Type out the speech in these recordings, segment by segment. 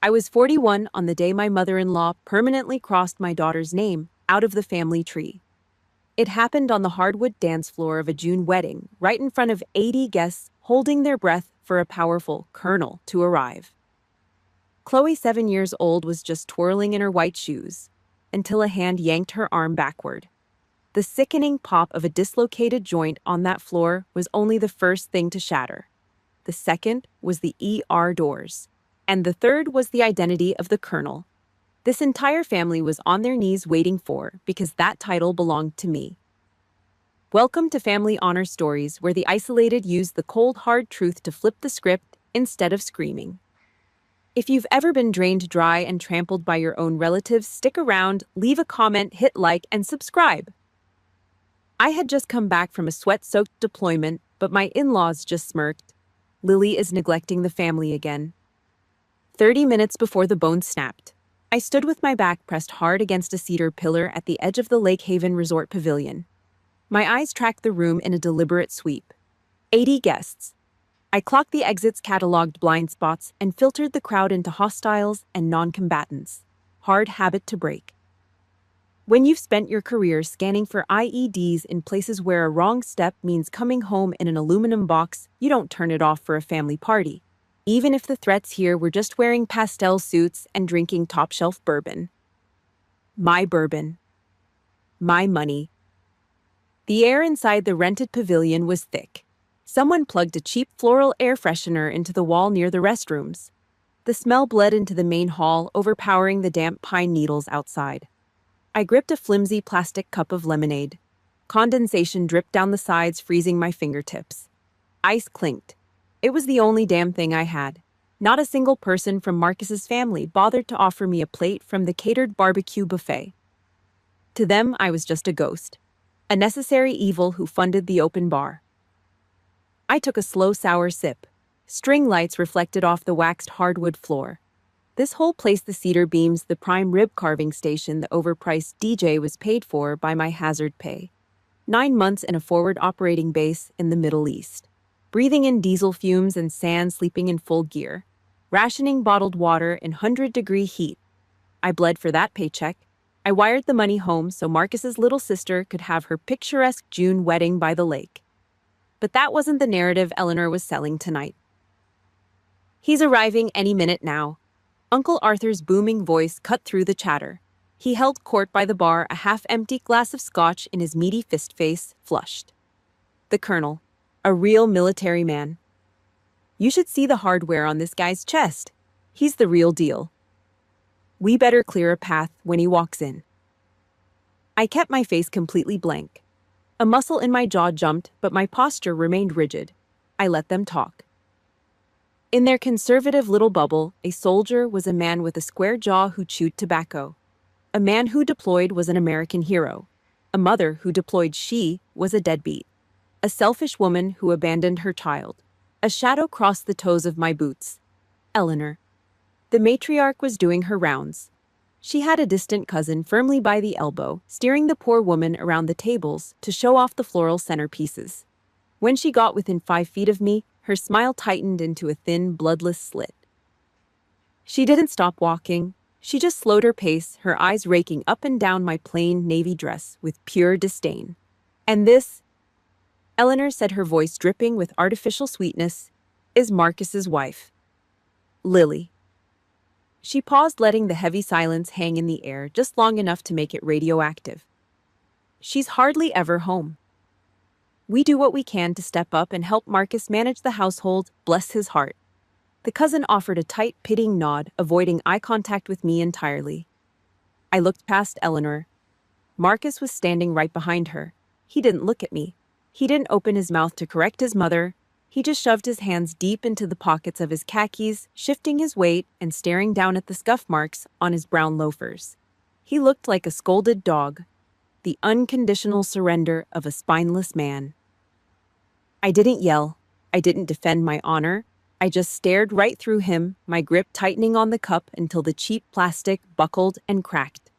I was 41 on the day my mother-in-law permanently crossed my daughter's name out of the family tree. It happened on the hardwood dance floor of a June wedding, right in front of 80 guests holding their breath for a powerful colonel to arrive. Chloe, 7 years old, was just twirling in her white shoes until a hand yanked her arm backward. The sickening pop of a dislocated joint on that floor was only the first thing to shatter. The second was the ER doors. And the third was the identity of the colonel. This entire family was on their knees waiting for, because that title belonged to me. Welcome to Family Honor Stories, where the isolated use the cold, hard truth to flip the script instead of screaming. If you've ever been drained dry and trampled by your own relatives, stick around, leave a comment, hit like, and subscribe. I had just come back from a sweat-soaked deployment, but my in-laws just smirked. Lily is neglecting the family again. 30 minutes before the bone snapped, I stood with my back pressed hard against a cedar pillar at the edge of the Lake Haven Resort Pavilion. My eyes tracked the room in a deliberate sweep. 80 guests. I clocked the exits, cataloged blind spots, and filtered the crowd into hostiles and non-combatants. Hard habit to break. When you've spent your career scanning for IEDs in places where a wrong step means coming home in an aluminum box, you don't turn it off for a family party. Even if the threats here were just wearing pastel suits and drinking top-shelf bourbon. My bourbon. My money. The air inside the rented pavilion was thick. Someone plugged a cheap floral air freshener into the wall near the restrooms. The smell bled into the main hall, overpowering the damp pine needles outside. I gripped a flimsy plastic cup of lemonade. Condensation dripped down the sides, freezing my fingertips. Ice clinked. It was the only damn thing I had. Not a single person from Marcus's family bothered to offer me a plate from the catered barbecue buffet. To them, I was just a ghost. A necessary evil who funded the open bar. I took a slow, sour sip. String lights reflected off the waxed hardwood floor. This whole place, the cedar beams, the prime rib carving station, the overpriced DJ, was paid for by my hazard pay. 9 months in a forward operating base in the Middle East. Breathing in diesel fumes and sand, sleeping in full gear. Rationing bottled water in 100-degree heat. I bled for that paycheck. I wired the money home so Marcus's little sister could have her picturesque June wedding by the lake. But that wasn't the narrative Eleanor was selling tonight. He's arriving any minute now. Uncle Arthur's booming voice cut through the chatter. He held court by the bar, a half-empty glass of scotch in his meaty fist face, flushed. The colonel. A real military man. You should see the hardware on this guy's chest. He's the real deal. We better clear a path when he walks in. I kept my face completely blank. A muscle in my jaw jumped, but my posture remained rigid. I let them talk. In their conservative little bubble, a soldier was a man with a square jaw who chewed tobacco. A man who deployed was an American hero. A mother who deployed, she was a deadbeat. A selfish woman who abandoned her child. A shadow crossed the toes of my boots. Eleanor. The matriarch was doing her rounds. She had a distant cousin firmly by the elbow, steering the poor woman around the tables to show off the floral centerpieces. When she got within 5 feet of me, her smile tightened into a thin, bloodless slit. She didn't stop walking. She just slowed her pace, her eyes raking up and down my plain navy dress with pure disdain. And this, Eleanor said, her voice dripping with artificial sweetness, is Marcus's wife. Lily. She paused, letting the heavy silence hang in the air just long enough to make it radioactive. She's hardly ever home. We do what we can to step up and help Marcus manage the household, bless his heart. The cousin offered a tight, pitying nod, avoiding eye contact with me entirely. I looked past Eleanor. Marcus was standing right behind her. He didn't look at me. He didn't open his mouth to correct his mother. He just shoved his hands deep into the pockets of his khakis, shifting his weight and staring down at the scuff marks on his brown loafers. He looked like a scolded dog, the unconditional surrender of a spineless man. I didn't yell. I didn't defend my honor. I just stared right through him, my grip tightening on the cup until the cheap plastic buckled and cracked.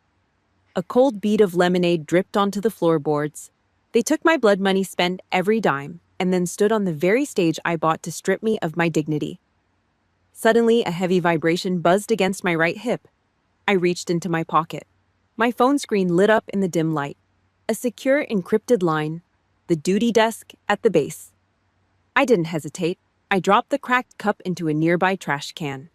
A cold bead of lemonade dripped onto the floorboards. They took my blood money, spent every dime, and then stood on the very stage I bought to strip me of my dignity. Suddenly, a heavy vibration buzzed against my right hip. I reached into my pocket. My phone screen lit up in the dim light. A secure, encrypted line. The duty desk at the base. I didn't hesitate. I dropped the cracked cup into a nearby trash can.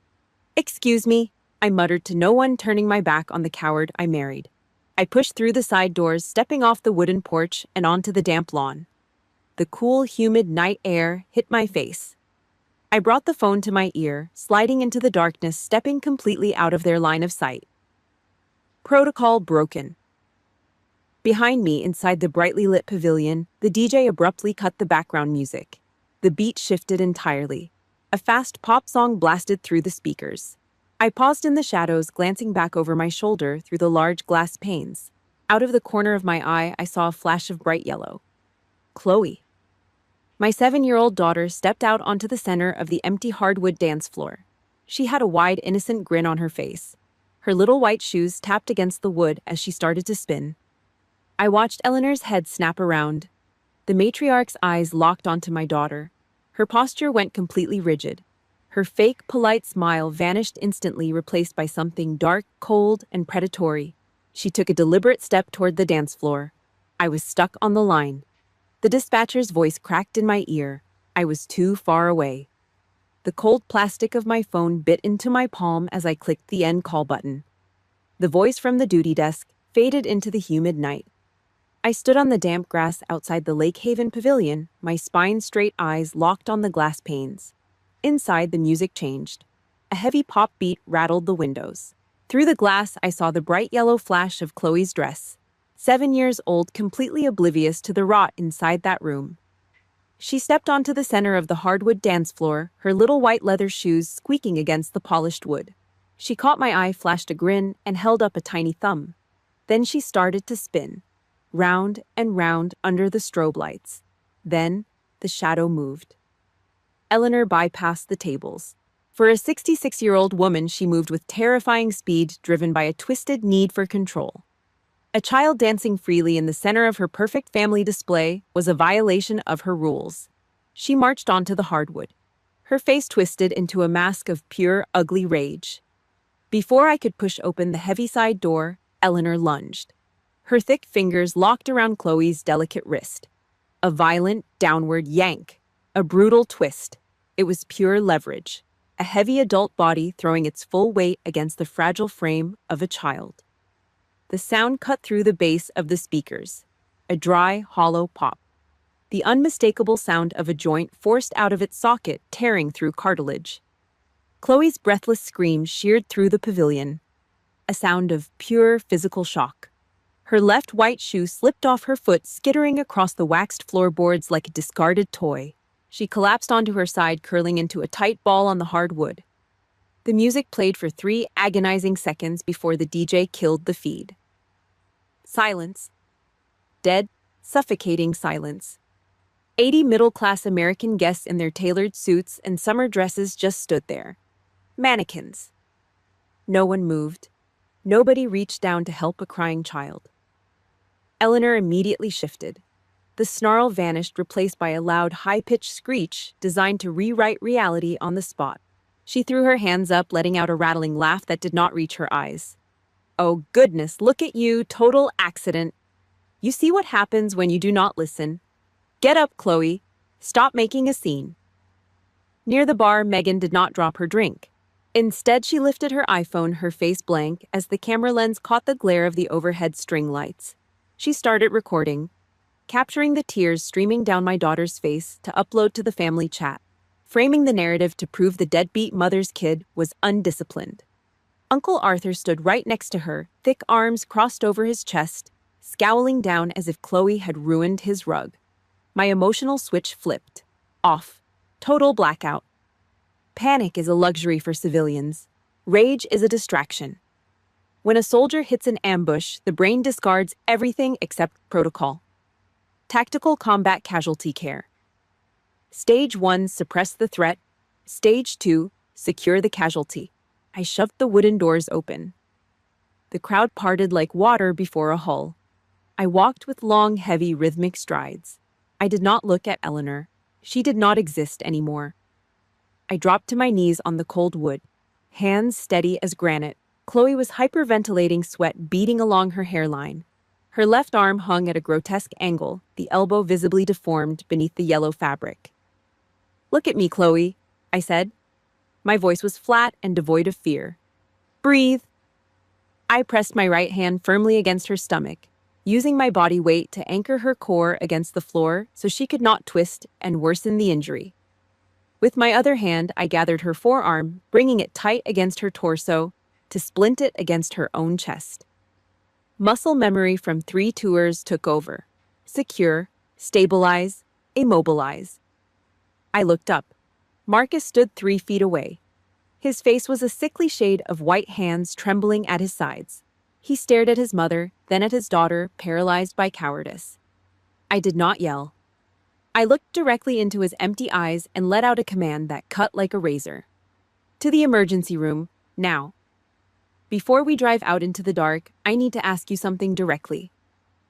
"Excuse me," I muttered to no one, turning my back on the coward I married. I pushed through the side doors, stepping off the wooden porch and onto the damp lawn. The cool, humid night air hit my face. I brought the phone to my ear, sliding into the darkness, stepping completely out of their line of sight. Protocol broken. Behind me, inside the brightly lit pavilion, the DJ abruptly cut the background music. The beat shifted entirely. A fast pop song blasted through the speakers. I paused in the shadows, glancing back over my shoulder through the large glass panes. Out of the corner of my eye, I saw a flash of bright yellow. Chloe. My 7-year-old daughter stepped out onto the center of the empty hardwood dance floor. She had a wide, innocent grin on her face. Her little white shoes tapped against the wood as she started to spin. I watched Eleanor's head snap around. The matriarch's eyes locked onto my daughter. Her posture went completely rigid. Her fake, polite smile vanished instantly, replaced by something dark, cold, and predatory. She took a deliberate step toward the dance floor. I was stuck on the line. The dispatcher's voice cracked in my ear. I was too far away. The cold plastic of my phone bit into my palm as I clicked the end call button. The voice from the duty desk faded into the humid night. I stood on the damp grass outside the Lake Haven Pavilion, my spine-straight eyes locked on the glass panes. Inside, the music changed. A heavy pop beat rattled the windows. Through the glass, I saw the bright yellow flash of Chloe's dress. 7 years old, completely oblivious to the rot inside that room. She stepped onto the center of the hardwood dance floor, her little white leather shoes squeaking against the polished wood. She caught my eye, flashed a grin, and held up a tiny thumb. Then she started to spin. Round and round under the strobe lights. Then, the shadow moved. Eleanor bypassed the tables. For a 66-year-old woman, she moved with terrifying speed, driven by a twisted need for control. A child dancing freely in the center of her perfect family display was a violation of her rules. She marched onto the hardwood. Her face twisted into a mask of pure, ugly rage. Before I could push open the heavy side door, Eleanor lunged. Her thick fingers locked around Chloe's delicate wrist. A violent, downward yank. A brutal twist. It was pure leverage. A heavy adult body throwing its full weight against the fragile frame of a child. The sound cut through the bass of the speakers. A dry, hollow pop. The unmistakable sound of a joint forced out of its socket, tearing through cartilage. Chloe's breathless scream sheared through the pavilion. A sound of pure physical shock. Her left white shoe slipped off her foot, skittering across the waxed floorboards like a discarded toy. She collapsed onto her side, curling into a tight ball on the hardwood. The music played for 3 agonizing seconds before the DJ killed the feed. Silence. Dead, suffocating silence. 80 middle-class American guests in their tailored suits and summer dresses just stood there. Mannequins. No one moved. Nobody reached down to help a crying child. Eleanor immediately shifted. The snarl vanished, replaced by a loud, high-pitched screech designed to rewrite reality on the spot. She threw her hands up, letting out a rattling laugh that did not reach her eyes. "Oh goodness, look at you, total accident. You see what happens when you do not listen. Get up, Chloe. Stop making a scene." Near the bar, Megan did not drop her drink. Instead, she lifted her iPhone, her face blank, as the camera lens caught the glare of the overhead string lights. She started recording, capturing the tears streaming down my daughter's face to upload to the family chat, framing the narrative to prove the deadbeat mother's kid was undisciplined. Uncle Arthur stood right next to her, thick arms crossed over his chest, scowling down as if Chloe had ruined his rug. My emotional switch flipped. Off. Total blackout. Panic is a luxury for civilians. Rage is a distraction. When a soldier hits an ambush, the brain discards everything except protocol. Tactical combat casualty care. Stage 1, suppress the threat. Stage 2, secure the casualty. I shoved the wooden doors open. The crowd parted like water before a hull. I walked with long, heavy, rhythmic strides. I did not look at Eleanor. She did not exist anymore. I dropped to my knees on the cold wood, hands steady as granite. Chloe was hyperventilating, sweat beading along her hairline. Her left arm hung at a grotesque angle, the elbow visibly deformed beneath the yellow fabric. "Look at me, Chloe," I said. My voice was flat and devoid of fear. "Breathe." I pressed my right hand firmly against her stomach, using my body weight to anchor her core against the floor so she could not twist and worsen the injury. With my other hand, I gathered her forearm, bringing it tight against her torso to splint it against her own chest. Muscle memory from 3 tours took over. Secure, stabilize, immobilize. I looked up. Marcus stood 3 feet away. His face was a sickly shade of white, hands trembling at his sides. He stared at his mother, then at his daughter, paralyzed by cowardice. I did not yell. I looked directly into his empty eyes and let out a command that cut like a razor. "To the emergency room, now. Before we drive out into the dark, I need to ask you something directly.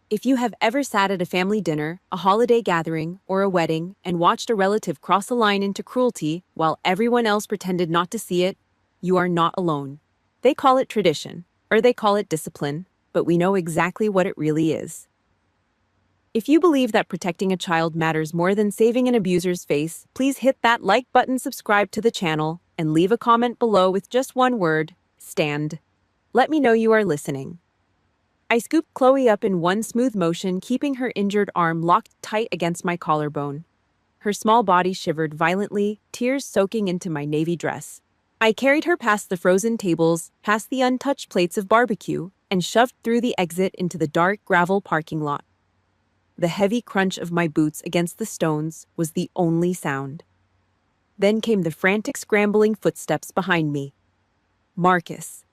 If you have ever sat at a family dinner, a holiday gathering, or a wedding and watched a relative cross a line into cruelty while everyone else pretended not to see it, you are not alone. They call it tradition, or they call it discipline, but we know exactly what it really is. If you believe that protecting a child matters more than saving an abuser's face, please hit that like button, subscribe to the channel, and leave a comment below with just one word: stand. Let me know you are listening." I scooped Chloe up in one smooth motion, keeping her injured arm locked tight against my collarbone. Her small body shivered violently, tears soaking into my navy dress. I carried her past the frozen tables, past the untouched plates of barbecue, and shoved through the exit into the dark gravel parking lot. The heavy crunch of my boots against the stones was the only sound. Then came the frantic, scrambling footsteps behind me. Marcus.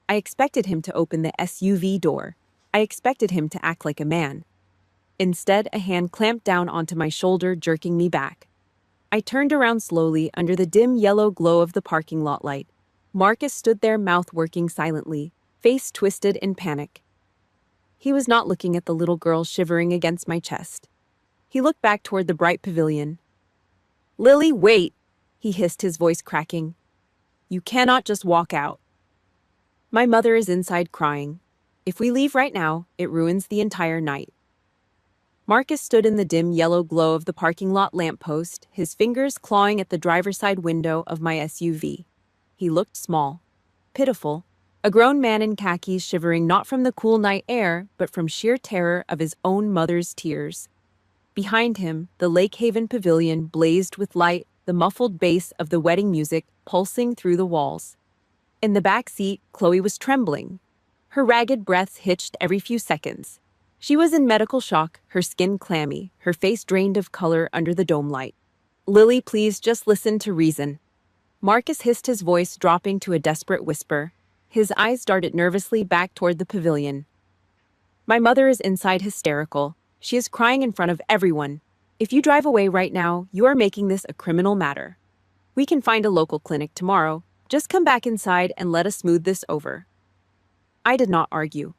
I expected him to open the SUV door. I expected him to act like a man. Instead, a hand clamped down onto my shoulder, jerking me back. I turned around slowly under the dim yellow glow of the parking lot light. Marcus stood there, mouth working silently, face twisted in panic. He was not looking at the little girl shivering against my chest. He looked back toward the bright pavilion. "Lily, wait!" he hissed, his voice cracking. "You cannot just walk out. My mother is inside crying. If we leave right now, it ruins the entire night." Marcus stood in the dim yellow glow of the parking lot lamppost, his fingers clawing at the driver's side window of my SUV. He looked small, pitiful, a grown man in khakis shivering not from the cool night air, but from sheer terror of his own mother's tears. Behind him, the Lake Haven pavilion blazed with light, the muffled bass of the wedding music pulsing through the walls. In the back seat, Chloe was trembling. Her ragged breaths hitched every few seconds. She was in medical shock, her skin clammy, her face drained of color under the dome light. "Lily, please just listen to reason." Marcus hissed, his voice dropping to a desperate whisper. His eyes darted nervously back toward the pavilion. "My mother is inside, hysterical. She is crying in front of everyone. If you drive away right now, you are making this a criminal matter. We can find a local clinic tomorrow. Just come back inside and let us smooth this over." I did not argue.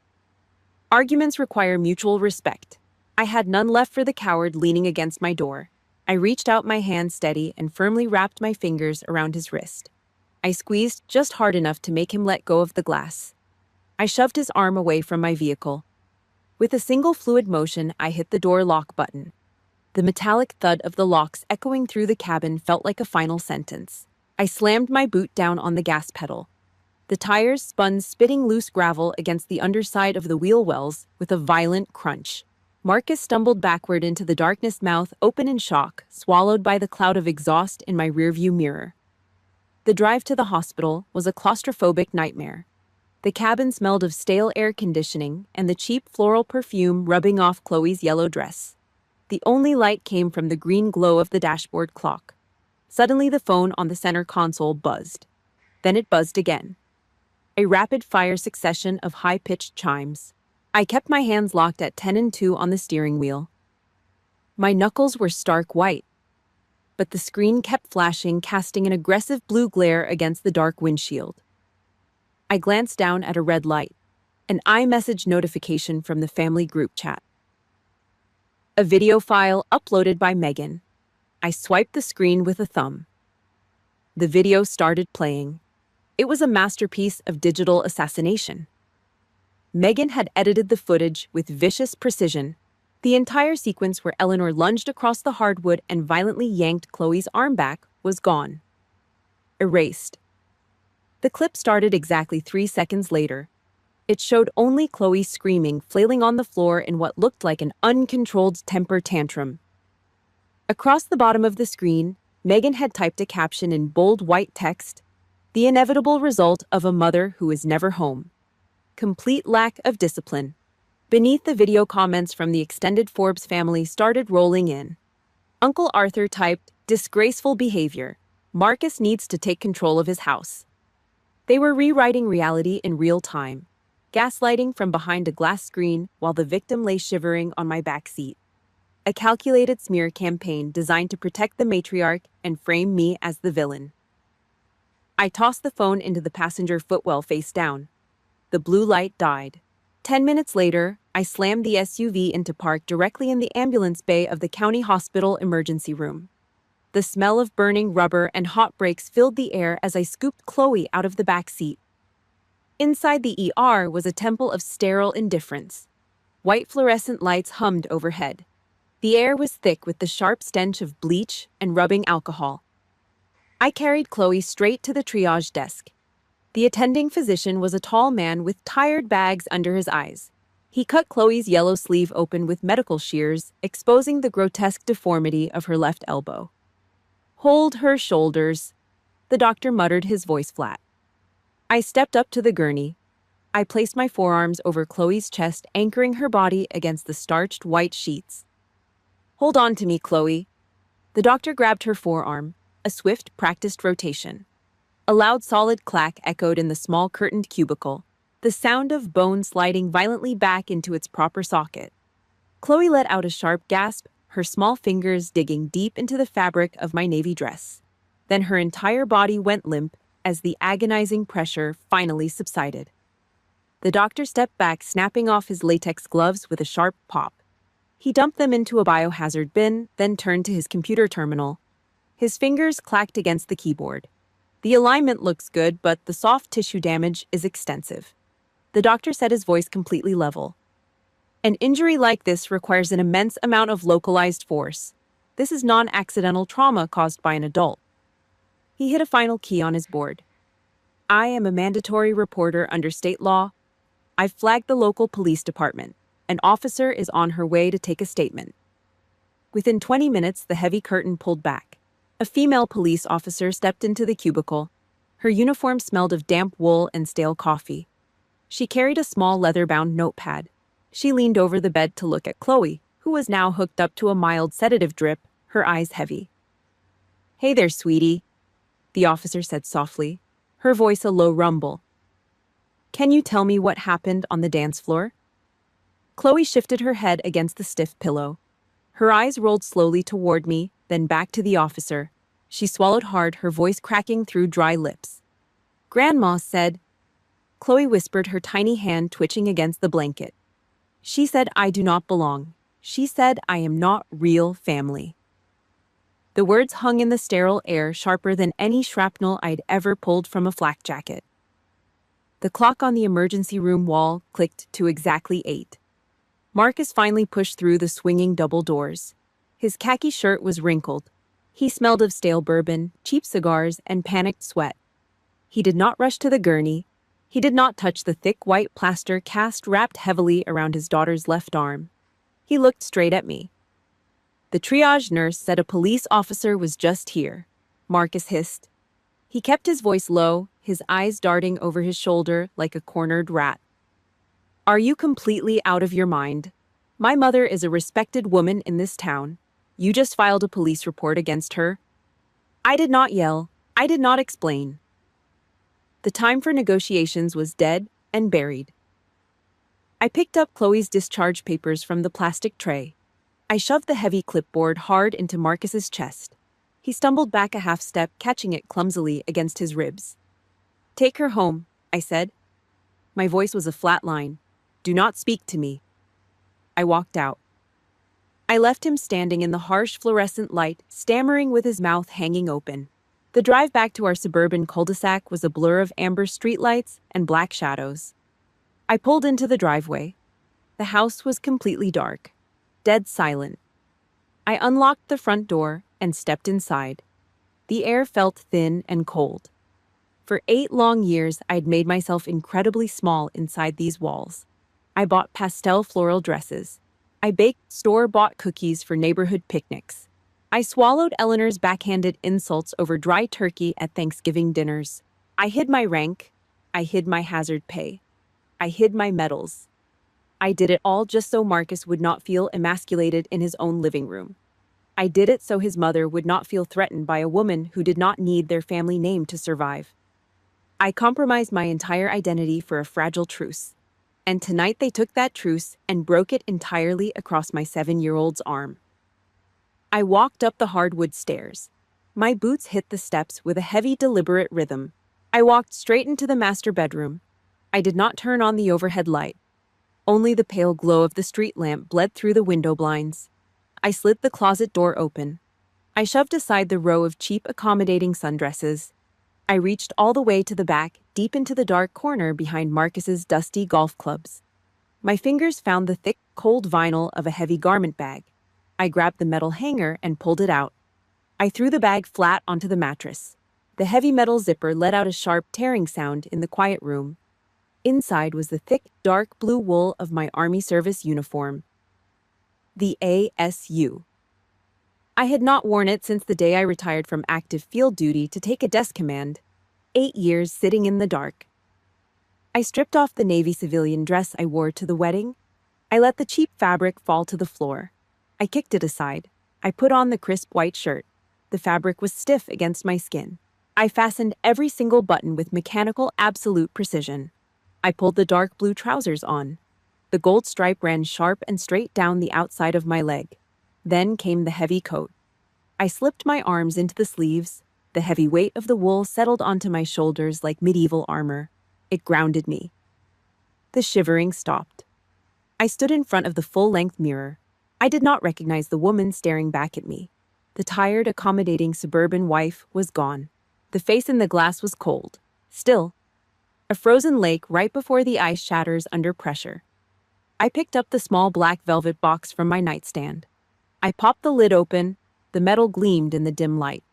Arguments require mutual respect. I had none left for the coward leaning against my door. I reached out my hand steady and firmly wrapped my fingers around his wrist. I squeezed just hard enough to make him let go of the glass. I shoved his arm away from my vehicle. With a single fluid motion, I hit the door lock button. The metallic thud of the locks echoing through the cabin felt like a final sentence. I slammed my boot down on the gas pedal. The tires spun, spitting loose gravel against the underside of the wheel wells with a violent crunch. Marcus stumbled backward into the darkness, mouth open in shock, swallowed by the cloud of exhaust in my rearview mirror. The drive to the hospital was a claustrophobic nightmare. The cabin smelled of stale air conditioning and the cheap floral perfume rubbing off Chloe's yellow dress. The only light came from the green glow of the dashboard clock. Suddenly, the phone on the center console buzzed. Then it buzzed again. A rapid-fire succession of high-pitched chimes. I kept my hands locked at 10 and 2 on the steering wheel. My knuckles were stark white, but the screen kept flashing, casting an aggressive blue glare against the dark windshield. I glanced down at a red light, an iMessage notification from the family group chat. A video file uploaded by Megan. I swiped the screen with a thumb. The video started playing. It was a masterpiece of digital assassination. Megan had edited the footage with vicious precision. The entire sequence where Eleanor lunged across the hardwood and violently yanked Chloe's arm back was gone. Erased. The clip started exactly 3 seconds later. It showed only Chloe screaming, flailing on the floor in what looked like an uncontrolled temper tantrum. Across the bottom of the screen, Megan had typed a caption in bold white text, "The inevitable result of a mother who is never home. Complete lack of discipline." Beneath the video, comments from the extended Forbes family started rolling in. Uncle Arthur typed, "Disgraceful behavior. Marcus needs to take control of his house." They were rewriting reality in real time, gaslighting from behind a glass screen while the victim lay shivering on my back seat. A calculated smear campaign designed to protect the matriarch and frame me as the villain. I tossed the phone into the passenger footwell face down. The blue light died. 10 minutes later, I slammed the SUV into park directly in the ambulance bay of the county hospital emergency room. The smell of burning rubber and hot brakes filled the air as I scooped Chloe out of the back seat. Inside the ER was a temple of sterile indifference. White fluorescent lights hummed overhead. The air was thick with the sharp stench of bleach and rubbing alcohol. I carried Chloe straight to the triage desk. The attending physician was a tall man with tired bags under his eyes. He cut Chloe's yellow sleeve open with medical shears, exposing the grotesque deformity of her left elbow. "Hold her shoulders," the doctor muttered, his voice flat. I stepped up to the gurney. I placed my forearms over Chloe's chest, anchoring her body against the starched white sheets. "Hold on to me, Chloe." The doctor grabbed her forearm, a swift, practiced rotation. A loud, solid clack echoed in the small curtained cubicle, the sound of bone sliding violently back into its proper socket. Chloe let out a sharp gasp, her small fingers digging deep into the fabric of my navy dress. Then her entire body went limp as the agonizing pressure finally subsided. The doctor stepped back, snapping off his latex gloves with a sharp pop. He dumped them into a biohazard bin, then turned to his computer terminal. His fingers clacked against the keyboard. "The alignment looks good, but the soft tissue damage is extensive." The doctor said, his voice completely level. "An injury like this requires an immense amount of localized force. This is non-accidental trauma caused by an adult." He hit a final key on his board. "I am a mandatory reporter under state law. I've flagged the local police department. An officer is on her way to take a statement." Within 20 minutes, the heavy curtain pulled back. A female police officer stepped into the cubicle. Her uniform smelled of damp wool and stale coffee. She carried a small leather-bound notepad. She leaned over the bed to look at Chloe, who was now hooked up to a mild sedative drip, her eyes heavy. "Hey there, sweetie," the officer said softly, her voice a low rumble. "Can you tell me what happened on the dance floor?" Chloe shifted her head against the stiff pillow. Her eyes rolled slowly toward me, then back to the officer. She swallowed hard, her voice cracking through dry lips. "Grandma said—" Chloe whispered, her tiny hand twitching against the blanket. "She said I do not belong. She said I am not real family." The words hung in the sterile air, sharper than any shrapnel I'd ever pulled from a flak jacket. The clock on the emergency room wall clicked to exactly 8. Marcus finally pushed through the swinging double doors. His khaki shirt was wrinkled. He smelled of stale bourbon, cheap cigars, and panicked sweat. He did not rush to the gurney. He did not touch the thick white plaster cast wrapped heavily around his daughter's left arm. He looked straight at me. "The triage nurse said a police officer was just here," Marcus hissed. He kept his voice low, his eyes darting over his shoulder like a cornered rat. "Are you completely out of your mind? My mother is a respected woman in this town. You just filed a police report against her." I did not yell. I did not explain. The time for negotiations was dead and buried. I picked up Chloe's discharge papers from the plastic tray. I shoved the heavy clipboard hard into Marcus's chest. He stumbled back a half step, catching it clumsily against his ribs. "Take her home," I said. My voice was a flat line. "Do not speak to me." I walked out. I left him standing in the harsh fluorescent light, stammering with his mouth hanging open. The drive back to our suburban cul-de-sac was a blur of amber streetlights and black shadows. I pulled into the driveway. The house was completely dark, dead silent. I unlocked the front door and stepped inside. The air felt thin and cold. For 8 long years, I'd made myself incredibly small inside these walls. I bought pastel floral dresses. I baked store-bought cookies for neighborhood picnics. I swallowed Eleanor's backhanded insults over dry turkey at Thanksgiving dinners. I hid my rank. I hid my hazard pay. I hid my medals. I did it all just so Marcus would not feel emasculated in his own living room. I did it so his mother would not feel threatened by a woman who did not need their family name to survive. I compromised my entire identity for a fragile truce. And tonight they took that truce and broke it entirely across my 7-year-old's arm. I walked up the hardwood stairs. My boots hit the steps with a heavy, deliberate rhythm. I walked straight into the master bedroom. I did not turn on the overhead light. Only the pale glow of the street lamp bled through the window blinds. I slid the closet door open. I shoved aside the row of cheap, accommodating sundresses. I reached all the way to the back, deep into the dark corner behind Marcus's dusty golf clubs. My fingers found the thick, cold vinyl of a heavy garment bag. I grabbed the metal hanger and pulled it out. I threw the bag flat onto the mattress. The heavy metal zipper let out a sharp tearing sound in the quiet room. Inside was the thick, dark blue wool of my Army service uniform. The ASU. I had not worn it since the day I retired from active field duty to take a desk command. 8 years sitting in the dark. I stripped off the navy civilian dress I wore to the wedding. I let the cheap fabric fall to the floor. I kicked it aside. I put on the crisp white shirt. The fabric was stiff against my skin. I fastened every single button with mechanical, absolute precision. I pulled the dark blue trousers on. The gold stripe ran sharp and straight down the outside of my leg. Then came the heavy coat. I slipped my arms into the sleeves. The heavy weight of the wool settled onto my shoulders like medieval armor. It grounded me. The shivering stopped. I stood in front of the full-length mirror. I did not recognize the woman staring back at me. The tired, accommodating suburban wife was gone. The face in the glass was cold. Still. A frozen lake right before the ice shatters under pressure. I picked up the small black velvet box from my nightstand. I popped the lid open. The metal gleamed in the dim light.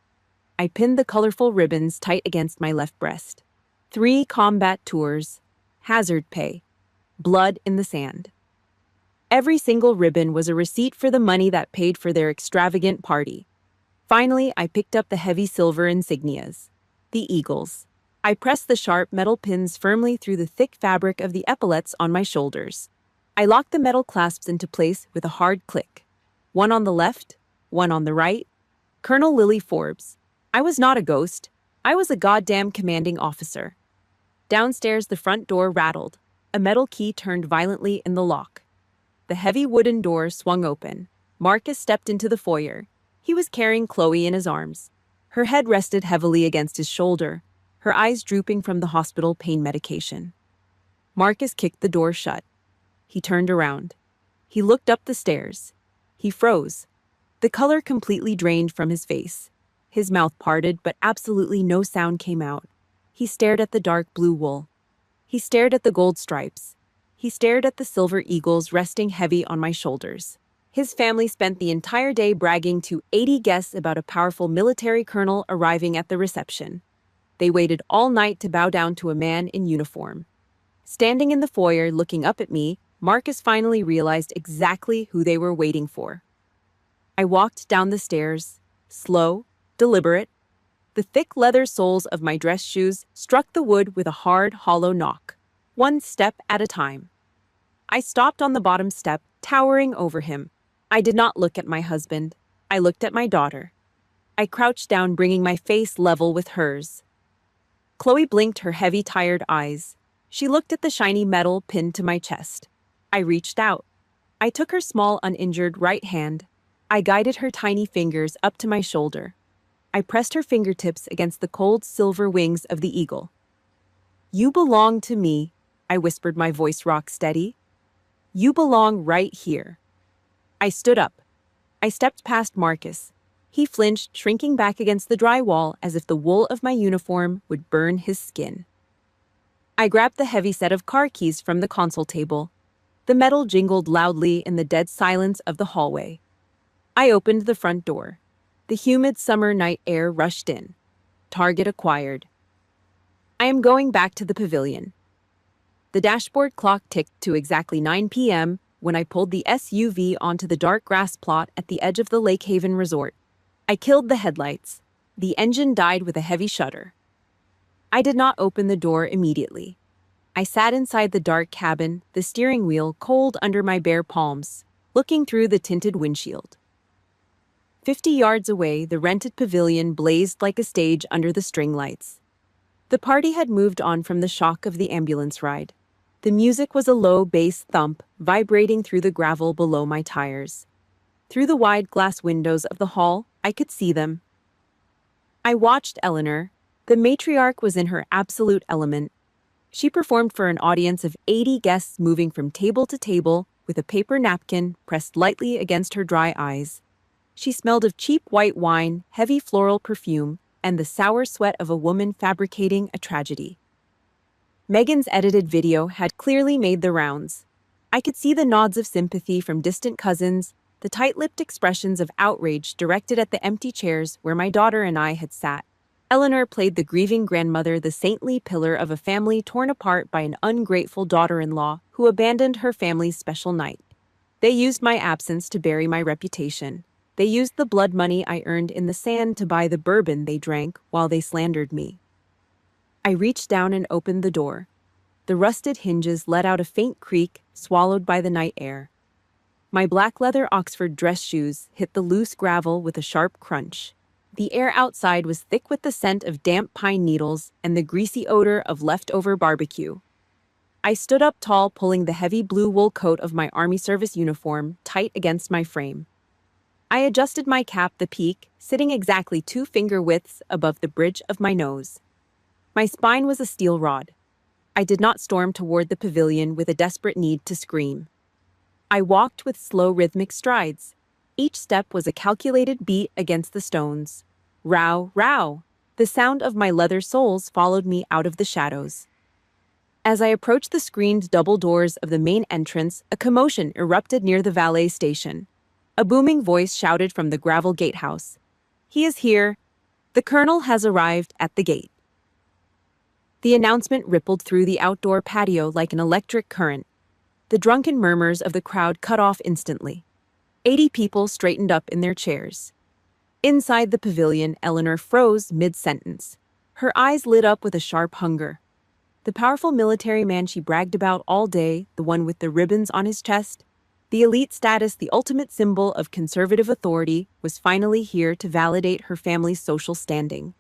I pinned the colorful ribbons tight against my left breast. 3 combat tours, hazard pay, blood in the sand. Every single ribbon was a receipt for the money that paid for their extravagant party. Finally, I picked up the heavy silver insignias, the eagles. I pressed the sharp metal pins firmly through the thick fabric of the epaulets on my shoulders. I locked the metal clasps into place with a hard click. One on the left, one on the right. Colonel Lily Forbes. I was not a ghost. I was a goddamn commanding officer. Downstairs, the front door rattled. A metal key turned violently in the lock. The heavy wooden door swung open. Marcus stepped into the foyer. He was carrying Chloe in his arms. Her head rested heavily against his shoulder, her eyes drooping from the hospital pain medication. Marcus kicked the door shut. He turned around. He looked up the stairs. He froze. The color completely drained from his face. His mouth parted, but absolutely no sound came out. He stared at the dark blue wool. He stared at the gold stripes. He stared at the silver eagles resting heavy on my shoulders. His family spent the entire day bragging to 80 guests about a powerful military colonel arriving at the reception. They waited all night to bow down to a man in uniform. Standing in the foyer looking up at me, Marcus finally realized exactly who they were waiting for. I walked down the stairs, slow, deliberate. The thick leather soles of my dress shoes struck the wood with a hard, hollow knock, 1 step at a time. I stopped on the bottom step, towering over him. I did not look at my husband. I looked at my daughter. I crouched down, bringing my face level with hers. Chloe blinked her heavy, tired eyes. She looked at the shiny metal pinned to my chest. I reached out. I took her small, uninjured right hand. I guided her tiny fingers up to my shoulder. I pressed her fingertips against the cold silver wings of the eagle. "You belong to me," I whispered, my voice rock steady. "You belong right here." I stood up. I stepped past Marcus. He flinched, shrinking back against the drywall as if the wool of my uniform would burn his skin. I grabbed the heavy set of car keys from the console table. The metal jingled loudly in the dead silence of the hallway. I opened the front door. The humid summer night air rushed in. Target acquired. I am going back to the pavilion. The dashboard clock ticked to exactly 9 p.m. when I pulled the SUV onto the dark grass plot at the edge of the Lake Haven resort. I killed the headlights. The engine died with a heavy shudder. I did not open the door immediately. I sat inside the dark cabin, the steering wheel cold under my bare palms, looking through the tinted windshield. 50 yards away, the rented pavilion blazed like a stage under the string lights. The party had moved on from the shock of the ambulance ride. The music was a low bass thump, vibrating through the gravel below my tires. Through the wide glass windows of the hall, I could see them. I watched Eleanor. The matriarch was in her absolute element. She performed for an audience of 80 guests, moving from table to table with a paper napkin pressed lightly against her dry eyes. She smelled of cheap white wine, heavy floral perfume, and the sour sweat of a woman fabricating a tragedy. Megan's edited video had clearly made the rounds. I could see the nods of sympathy from distant cousins, the tight-lipped expressions of outrage directed at the empty chairs where my daughter and I had sat. Eleanor played the grieving grandmother, the saintly pillar of a family torn apart by an ungrateful daughter-in-law who abandoned her family's special night. They used my absence to bury my reputation. They used the blood money I earned in the sand to buy the bourbon they drank while they slandered me. I reached down and opened the door. The rusted hinges let out a faint creak, swallowed by the night air. My black leather Oxford dress shoes hit the loose gravel with a sharp crunch. The air outside was thick with the scent of damp pine needles and the greasy odor of leftover barbecue. I stood up tall, pulling the heavy blue wool coat of my Army service uniform tight against my frame. I adjusted my cap, the peak, sitting exactly 2 finger widths above the bridge of my nose. My spine was a steel rod. I did not storm toward the pavilion with a desperate need to scream. I walked with slow, rhythmic strides. Each step was a calculated beat against the stones. Row, row. The sound of my leather soles followed me out of the shadows. As I approached the screened double doors of the main entrance, a commotion erupted near the valet station. A booming voice shouted from the gravel gatehouse. "He is here. The colonel has arrived at the gate." The announcement rippled through the outdoor patio like an electric current. The drunken murmurs of the crowd cut off instantly. 80 people straightened up in their chairs. Inside the pavilion, Eleanor froze mid-sentence. Her eyes lit up with a sharp hunger. The powerful military man she bragged about all day, the one with the ribbons on his chest, the elite status, the ultimate symbol of conservative authority, was finally here to validate her family's social standing.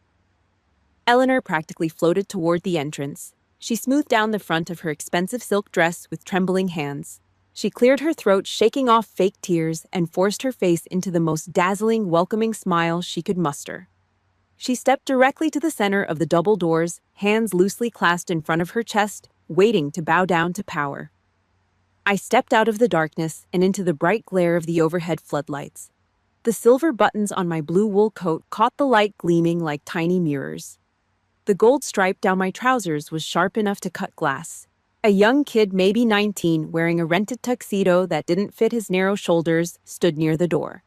Eleanor practically floated toward the entrance. She smoothed down the front of her expensive silk dress with trembling hands. She cleared her throat, shaking off fake tears, and forced her face into the most dazzling, welcoming smile she could muster. She stepped directly to the center of the double doors, hands loosely clasped in front of her chest, waiting to bow down to power. I stepped out of the darkness and into the bright glare of the overhead floodlights. The silver buttons on my blue wool coat caught the light, gleaming like tiny mirrors. The gold stripe down my trousers was sharp enough to cut glass. A young kid, maybe 19, wearing a rented tuxedo that didn't fit his narrow shoulders, stood near the door.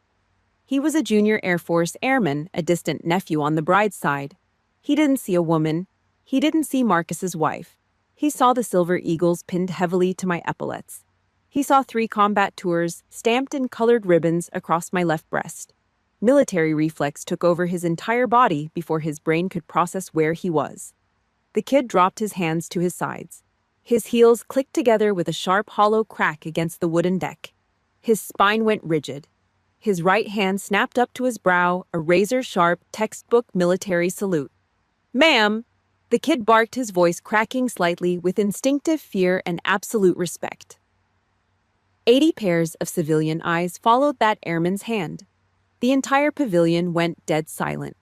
He was a junior Air Force airman, a distant nephew on the bride's side. He didn't see a woman. He didn't see Marcus's wife. He saw the silver eagles pinned heavily to my epaulets. He saw 3 combat tours stamped in colored ribbons across my left breast. Military reflex took over his entire body before his brain could process where he was. The kid dropped his hands to his sides. His heels clicked together with a sharp, hollow crack against the wooden deck. His spine went rigid. His right hand snapped up to his brow, a razor-sharp, textbook military salute. "Ma'am!" The kid barked, his voice cracking slightly with instinctive fear and absolute respect. 80 pairs of civilian eyes followed that airman's hand. The entire pavilion went dead silent.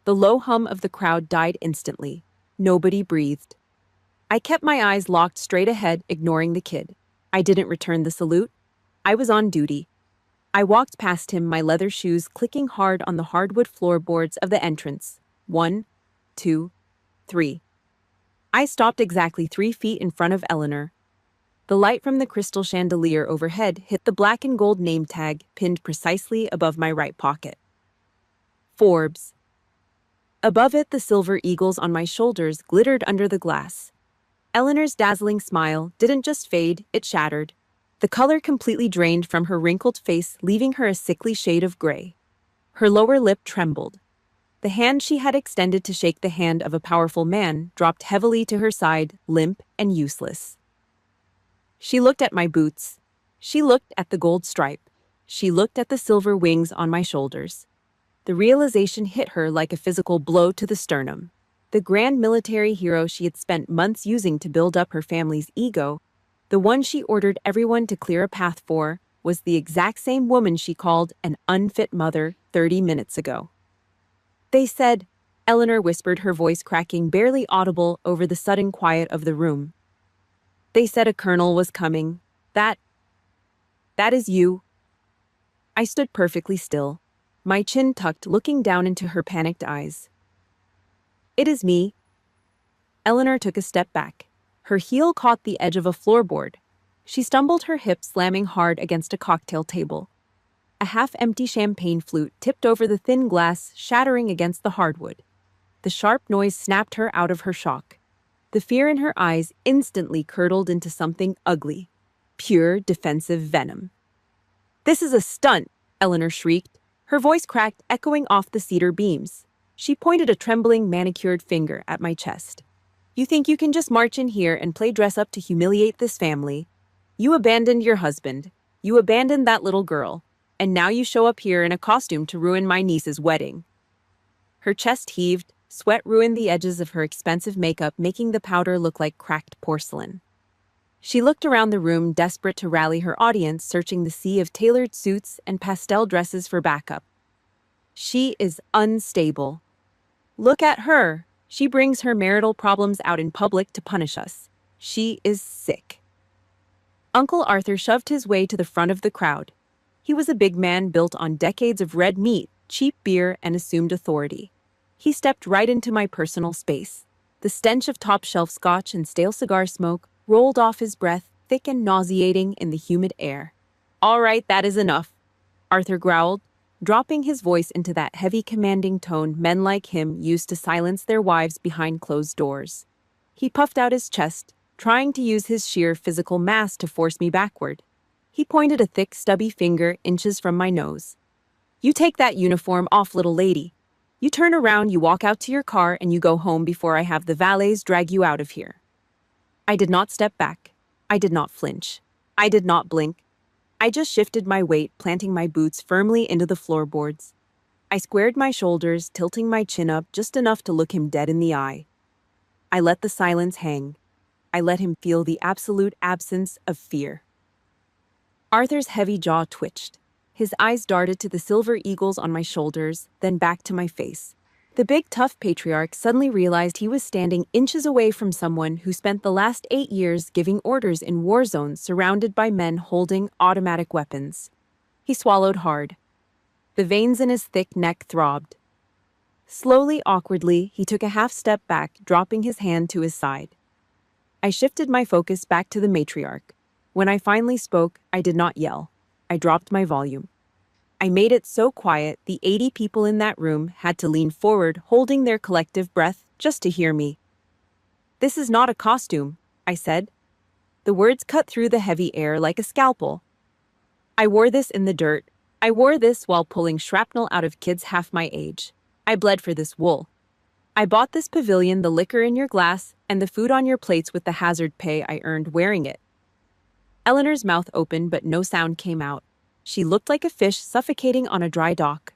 The low hum of the crowd died instantly. Nobody breathed. I kept my eyes locked straight ahead, ignoring the kid. I didn't return the salute. I was on duty. I walked past him, my leather shoes clicking hard on the hardwood floorboards of the entrance. 1, 2, 3. I stopped exactly 3 feet in front of Eleanor. The light from the crystal chandelier overhead hit the black and gold name tag pinned precisely above my right pocket. Forbes. Above it, the silver eagles on my shoulders glittered under the glass. Eleanor's dazzling smile didn't just fade, it shattered. The color completely drained from her wrinkled face, leaving her a sickly shade of gray. Her lower lip trembled. The hand she had extended to shake the hand of a powerful man dropped heavily to her side, limp and useless. She looked at my boots. She looked at the gold stripe. She looked at the silver wings on my shoulders. The realization hit her like a physical blow to the sternum. The grand military hero she had spent months using to build up her family's ego, the one she ordered everyone to clear a path for, was the exact same woman she called an unfit mother 30 minutes ago. They said, Eleanor whispered, her voice cracking, barely audible over the sudden quiet of the room. They said a colonel was coming. That is you. I stood perfectly still, my chin tucked, looking down into her panicked eyes. It is me. Eleanor took a step back. Her heel caught the edge of a floorboard. She stumbled, her hip slamming hard against a cocktail table. A half-empty champagne flute tipped over the thin glass, shattering against the hardwood. The sharp noise snapped her out of her shock. The fear in her eyes instantly curdled into something ugly. Pure defensive venom. This is a stunt, Eleanor shrieked. Her voice cracked, echoing off the cedar beams. She pointed a trembling, manicured finger at my chest. You think you can just march in here and play dress-up to humiliate this family? You abandoned your husband. You abandoned that little girl. And now you show up here in a costume to ruin my niece's wedding. Her chest heaved, sweat ruined the edges of her expensive makeup, making the powder look like cracked porcelain. She looked around the room, desperate to rally her audience, searching the sea of tailored suits and pastel dresses for backup. She is unstable. Look at her. She brings her marital problems out in public to punish us. She is sick. Uncle Arthur shoved his way to the front of the crowd. He was a big man built on decades of red meat, cheap beer, and assumed authority. He stepped right into my personal space. The stench of top-shelf scotch and stale cigar smoke rolled off his breath, thick and nauseating in the humid air. All right, that is enough, Arthur growled, dropping his voice into that heavy, commanding tone men like him used to silence their wives behind closed doors. He puffed out his chest, trying to use his sheer physical mass to force me backward. He pointed a thick, stubby finger inches from my nose. You take that uniform off, little lady. You turn around, you walk out to your car, and you go home before I have the valets drag you out of here. I did not step back. I did not flinch. I did not blink. I just shifted my weight, planting my boots firmly into the floorboards. I squared my shoulders, tilting my chin up just enough to look him dead in the eye. I let the silence hang. I let him feel the absolute absence of fear. Arthur's heavy jaw twitched. His eyes darted to the silver eagles on my shoulders, then back to my face. The big, tough patriarch suddenly realized he was standing inches away from someone who spent the last 8 years giving orders in war zones surrounded by men holding automatic weapons. He swallowed hard. The veins in his thick neck throbbed. Slowly, awkwardly, he took a half step back, dropping his hand to his side. I shifted my focus back to the matriarch. When I finally spoke, I did not yell. I dropped my volume. I made it so quiet, the 80 people in that room had to lean forward, holding their collective breath, just to hear me. This is not a costume, I said. The words cut through the heavy air like a scalpel. I wore this in the dirt. I wore this while pulling shrapnel out of kids half my age. I bled for this wool. I bought this pavilion, the liquor in your glass, and the food on your plates with the hazard pay I earned wearing it. Eleanor's mouth opened, but no sound came out. She looked like a fish suffocating on a dry dock.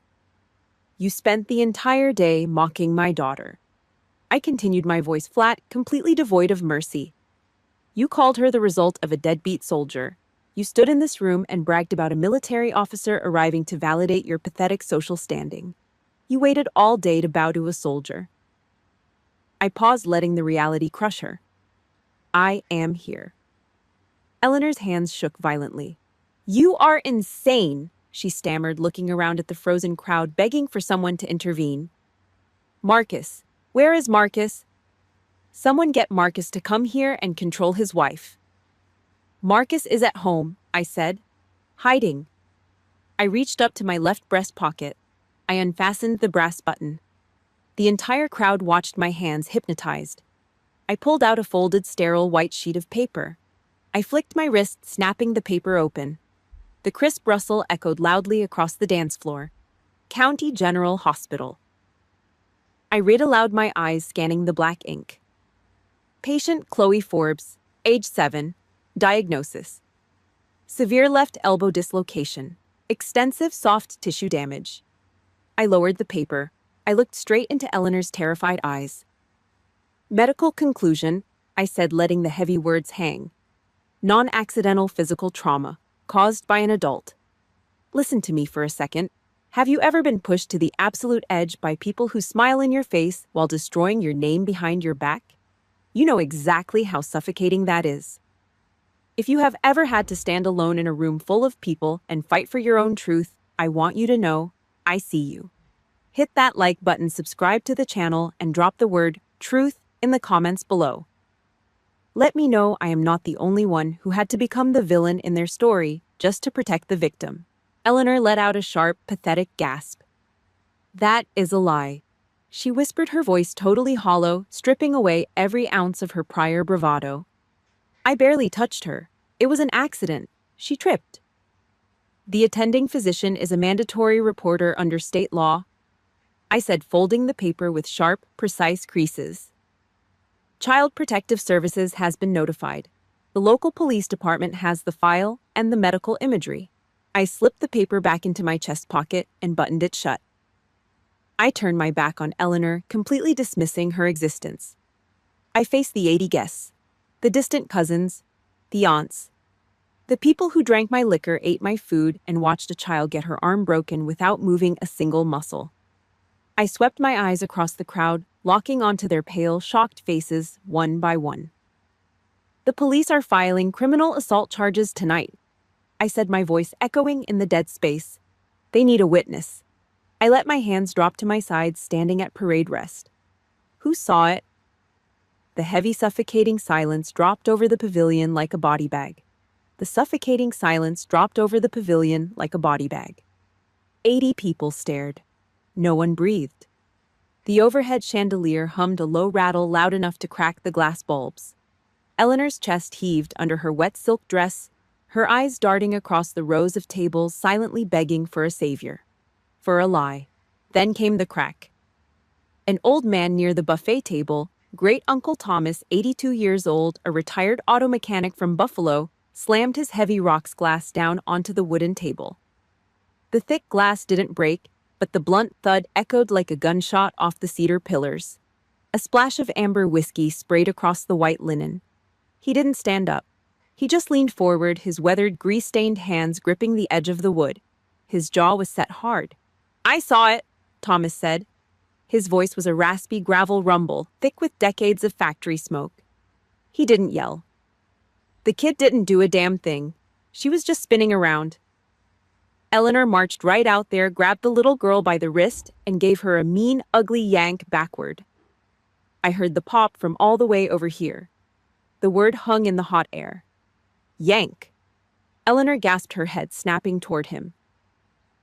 You spent the entire day mocking my daughter. I continued, my voice flat, completely devoid of mercy. You called her the result of a deadbeat soldier. You stood in this room and bragged about a military officer arriving to validate your pathetic social standing. You waited all day to bow to a soldier. I paused, letting the reality crush her. I am here. Eleanor's hands shook violently. You are insane. she stammered, looking around at the frozen crowd, begging for someone to intervene. Marcus. Where is Marcus? Someone get Marcus to come here and control his wife. Marcus is at home, I said. Hiding. I reached up to my left breast pocket. I unfastened the brass button. The entire crowd watched my hands, hypnotized. I pulled out a folded, sterile white sheet of paper. I flicked my wrist, snapping the paper open. The crisp rustle echoed loudly across the dance floor. County General Hospital. I read aloud, my eyes scanning the black ink. Patient Chloe Forbes, age 7, diagnosis. Severe left elbow dislocation, extensive soft tissue damage. I lowered the paper. I looked straight into Eleanor's terrified eyes. Medical conclusion, I said, letting the heavy words hang. Non-accidental physical trauma, caused by an adult. Listen to me for a second. Have you ever been pushed to the absolute edge by people who smile in your face while destroying your name behind your back? You know exactly how suffocating that is. If you have ever had to stand alone in a room full of people and fight for your own truth, I want you to know, I see you. Hit that like button, subscribe to the channel, and drop the word truth in the comments below. Let me know I am not the only one who had to become the villain in their story just to protect the victim. Eleanor let out a sharp, pathetic gasp. That is a lie. She whispered, her voice totally hollow, stripping away every ounce of her prior bravado. I barely touched her. It was an accident. She tripped. The attending physician is a mandatory reporter under state law, I said, folding the paper with sharp, precise creases. Child Protective Services has been notified. The local police department has the file and the medical imagery. I slipped the paper back into my chest pocket and buttoned it shut. I turned my back on Eleanor, completely dismissing her existence. I faced the 80 guests, the distant cousins, the aunts, the people who drank my liquor, ate my food, and watched a child get her arm broken without moving a single muscle. I swept my eyes across the crowd, locking onto their pale, shocked faces one by one. The police are filing criminal assault charges tonight, I said, my voice echoing in the dead space. They need a witness. I let my hands drop to my sides, standing at parade rest. Who saw it? The heavy, suffocating silence dropped over the pavilion like a body bag. The suffocating silence dropped over the pavilion like a body bag. 80 people stared. No one breathed. The overhead chandelier hummed a low rattle loud enough to crack the glass bulbs. Eleanor's chest heaved under her wet silk dress, her eyes darting across the rows of tables, silently begging for a savior. For a lie. Then came the crack. An old man near the buffet table, Great Uncle Thomas, 82 years old, a retired auto mechanic from Buffalo, slammed his heavy rocks glass down onto the wooden table. The thick glass didn't break, but the blunt thud echoed like a gunshot off the cedar pillars. A splash of amber whiskey sprayed across the white linen. He didn't stand up. He just leaned forward, his weathered, grease-stained hands gripping the edge of the wood. His jaw was set hard. I saw it, Thomas said. His voice was a raspy gravel rumble, thick with decades of factory smoke. He didn't yell. The kid didn't do a damn thing. She was just spinning around. Eleanor marched right out there, grabbed the little girl by the wrist, and gave her a mean, ugly yank backward. I heard the pop from all the way over here. The word hung in the hot air. Yank. Eleanor gasped, her head snapping toward him.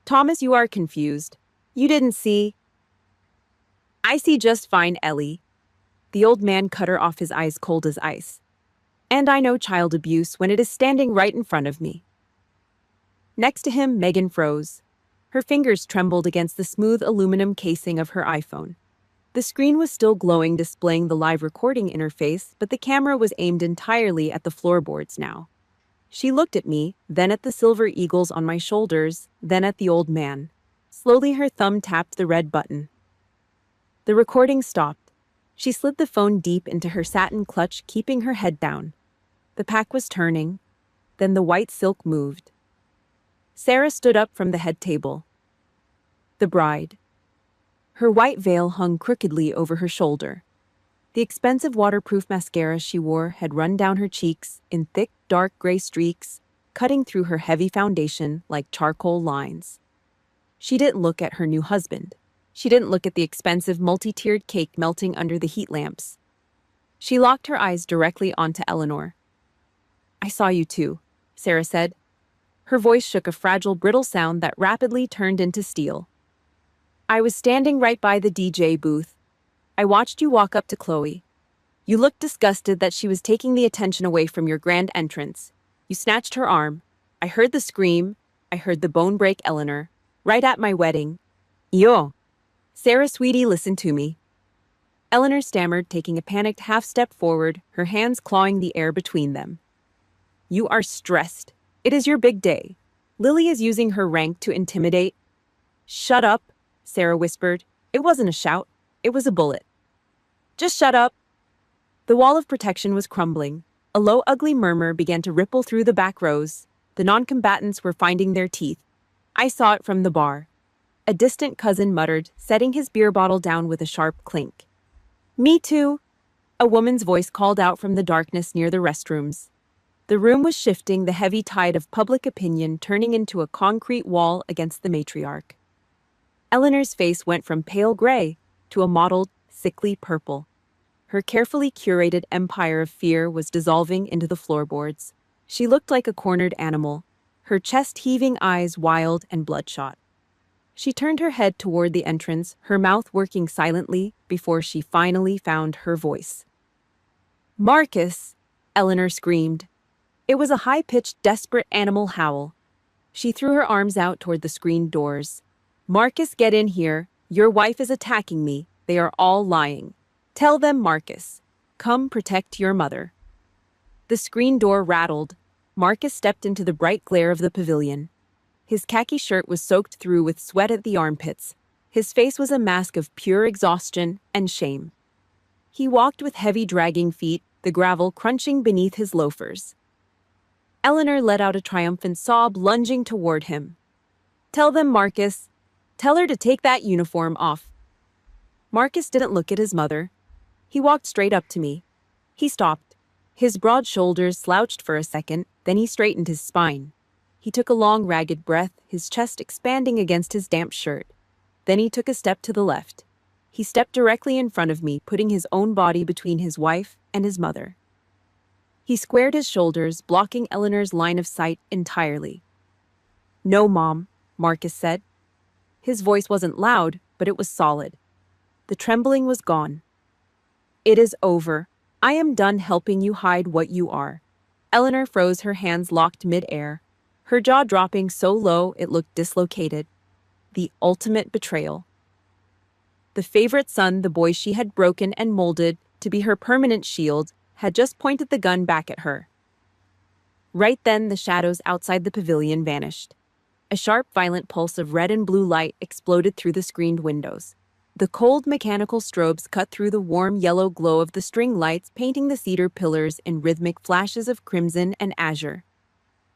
Thomas, you are confused. You didn't see. I see just fine, Ellie. The old man cut her off, his eyes cold as ice. And I know child abuse when it is standing right in front of me. Next to him, Megan froze. Her fingers trembled against the smooth aluminum casing of her iPhone. The screen was still glowing, displaying the live recording interface, but the camera was aimed entirely at the floorboards now. She looked at me, then at the silver eagles on my shoulders, then at the old man. Slowly, her thumb tapped the red button. The recording stopped. She slid the phone deep into her satin clutch, keeping her head down. The pack was turning. Then the white silk moved. Sarah stood up from the head table. The bride. Her white veil hung crookedly over her shoulder. The expensive waterproof mascara she wore had run down her cheeks in thick, dark gray streaks, cutting through her heavy foundation like charcoal lines. She didn't look at her new husband. She didn't look at the expensive multi-tiered cake melting under the heat lamps. She locked her eyes directly onto Eleanor. "I saw you too," Sarah said. Her voice shook a fragile, brittle sound that rapidly turned into steel. "I was standing right by the DJ booth. I watched you walk up to Chloe. You looked disgusted that she was taking the attention away from your grand entrance. You snatched her arm. I heard the scream. I heard the bone break, Eleanor. Right at my wedding. Yo. Sarah, sweetie, listen to me." Eleanor stammered, taking a panicked half-step forward, her hands clawing the air between them. "You are stressed. It is your big day. Lily is using her rank to intimidate." "Shut up," Sarah whispered. It wasn't a shout. It was a bullet. "Just shut up." The wall of protection was crumbling. A low, ugly murmur began to ripple through the back rows. The non-combatants were finding their teeth. I saw it from the bar. A distant cousin muttered, setting his beer bottle down with a sharp clink. "Me too," a woman's voice called out from the darkness near the restrooms. The room was shifting, the heavy tide of public opinion turning into a concrete wall against the matriarch. Eleanor's face went from pale gray to a mottled, sickly purple. Her carefully curated empire of fear was dissolving into the floorboards. She looked like a cornered animal, her chest-heaving eyes wild and bloodshot. She turned her head toward the entrance, her mouth working silently before she finally found her voice. "Marcus!" Eleanor screamed. It was a high-pitched, desperate animal howl. She threw her arms out toward the screened doors. "Marcus, get in here. Your wife is attacking me. They are all lying. Tell them, Marcus. Come protect your mother." The screen door rattled. Marcus stepped into the bright glare of the pavilion. His khaki shirt was soaked through with sweat at the armpits. His face was a mask of pure exhaustion and shame. He walked with heavy, dragging feet, the gravel crunching beneath his loafers. Eleanor let out a triumphant sob, lunging toward him. "Tell them, Marcus. Tell her to take that uniform off." Marcus didn't look at his mother. He walked straight up to me. He stopped. His broad shoulders slouched for a second, then he straightened his spine. He took a long, ragged breath, his chest expanding against his damp shirt. Then he took a step to the left. He stepped directly in front of me, putting his own body between his wife and his mother. He squared his shoulders, blocking Eleanor's line of sight entirely. "No, Mom," Marcus said. His voice wasn't loud, but it was solid. The trembling was gone. "It is over. I am done helping you hide what you are." Eleanor froze, her hands locked mid-air, her jaw dropping so low it looked dislocated. The ultimate betrayal. The favorite son, the boy she had broken and molded to be her permanent shield, had just pointed the gun back at her. Right then, the shadows outside the pavilion vanished. A sharp, violent pulse of red and blue light exploded through the screened windows. The cold, mechanical strobes cut through the warm yellow glow of the string lights, painting the cedar pillars in rhythmic flashes of crimson and azure.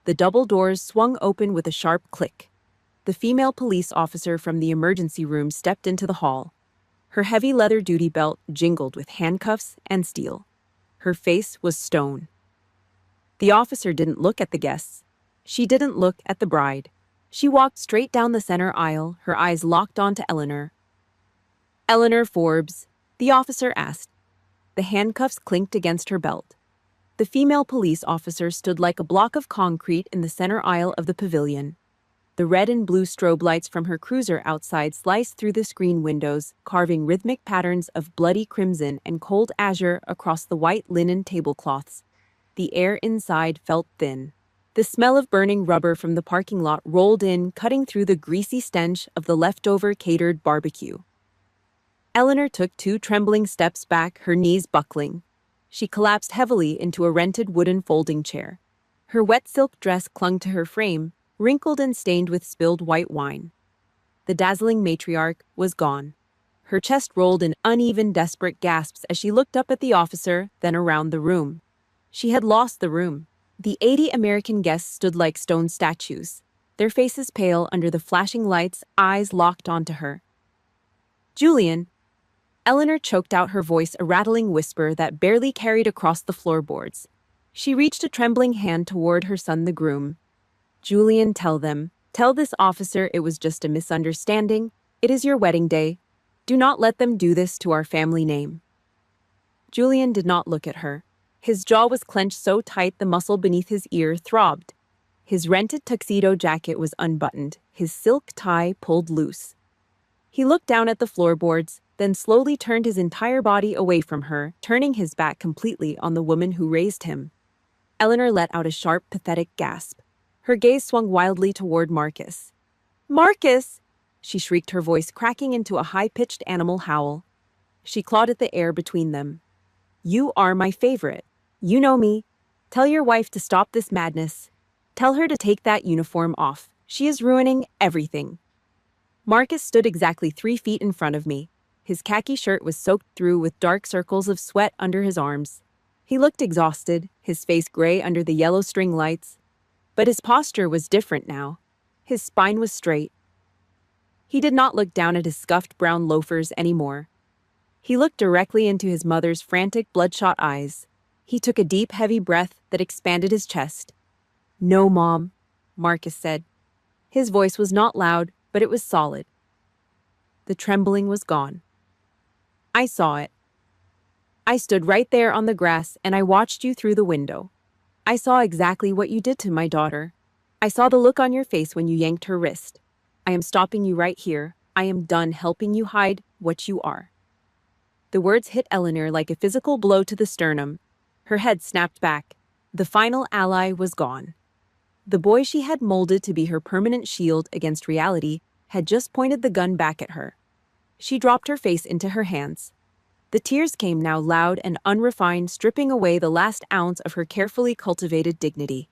The double doors swung open with a sharp click. The female police officer from the emergency room stepped into the hall. Her heavy leather duty belt jingled with handcuffs and steel. Her face was stone. The officer didn't look at the guests. She didn't look at the bride. She walked straight down the center aisle, her eyes locked onto Eleanor. "Eleanor Forbes," the officer asked. The handcuffs clinked against her belt. The female police officer stood like a block of concrete in the center aisle of the pavilion. The red and blue strobe lights from her cruiser outside sliced through the screen windows, carving rhythmic patterns of bloody crimson and cold azure across the white linen tablecloths. The air inside felt thin. The smell of burning rubber from the parking lot rolled in, cutting through the greasy stench of the leftover catered barbecue. Eleanor took 2 trembling steps back, her knees buckling. She collapsed heavily into a rented wooden folding chair. Her wet silk dress clung to her frame, wrinkled and stained with spilled white wine. The dazzling matriarch was gone. Her chest rolled in uneven, desperate gasps as she looked up at the officer, then around the room. She had lost the room. The 80 American guests stood like stone statues, their faces pale under the flashing lights, eyes locked onto her. "Julian," Eleanor choked out, her voice a rattling whisper that barely carried across the floorboards. She reached a trembling hand toward her son, the groom. Julian, tell them. Tell this officer it was just a misunderstanding. It is your wedding day. Do not let them do this to our family name. Julian did not look at her. His jaw was clenched so tight the muscle beneath his ear throbbed. His rented tuxedo jacket was unbuttoned, his silk tie pulled loose. He looked down at the floorboards, then slowly turned his entire body away from her, turning his back completely on the woman who raised him. Eleanor let out a sharp, pathetic gasp. Her gaze swung wildly toward Marcus. "Marcus!" she shrieked, her voice cracking into a high-pitched animal howl. She clawed at the air between them. "You are my favorite. You know me. Tell your wife to stop this madness. Tell her to take that uniform off. She is ruining everything." Marcus stood exactly 3 feet in front of me. His khaki shirt was soaked through with dark circles of sweat under his arms. He looked exhausted, his face gray under the yellow string lights. But his posture was different now. His spine was straight. He did not look down at his scuffed brown loafers anymore. He looked directly into his mother's frantic, bloodshot eyes. He took a deep, heavy breath that expanded his chest. "No, Mom," Marcus said. His voice was not loud, but it was solid. The trembling was gone. "I saw it. I stood right there on the grass and I watched you through the window. I saw exactly what you did to my daughter. I saw the look on your face when you yanked her wrist. I am stopping you right here. I am done helping you hide what you are." The words hit Eleanor like a physical blow to the sternum. Her head snapped back. The final ally was gone. The boy she had molded to be her permanent shield against reality had just pointed the gun back at her. She dropped her face into her hands. The tears came now loud and unrefined, stripping away the last ounce of her carefully cultivated dignity.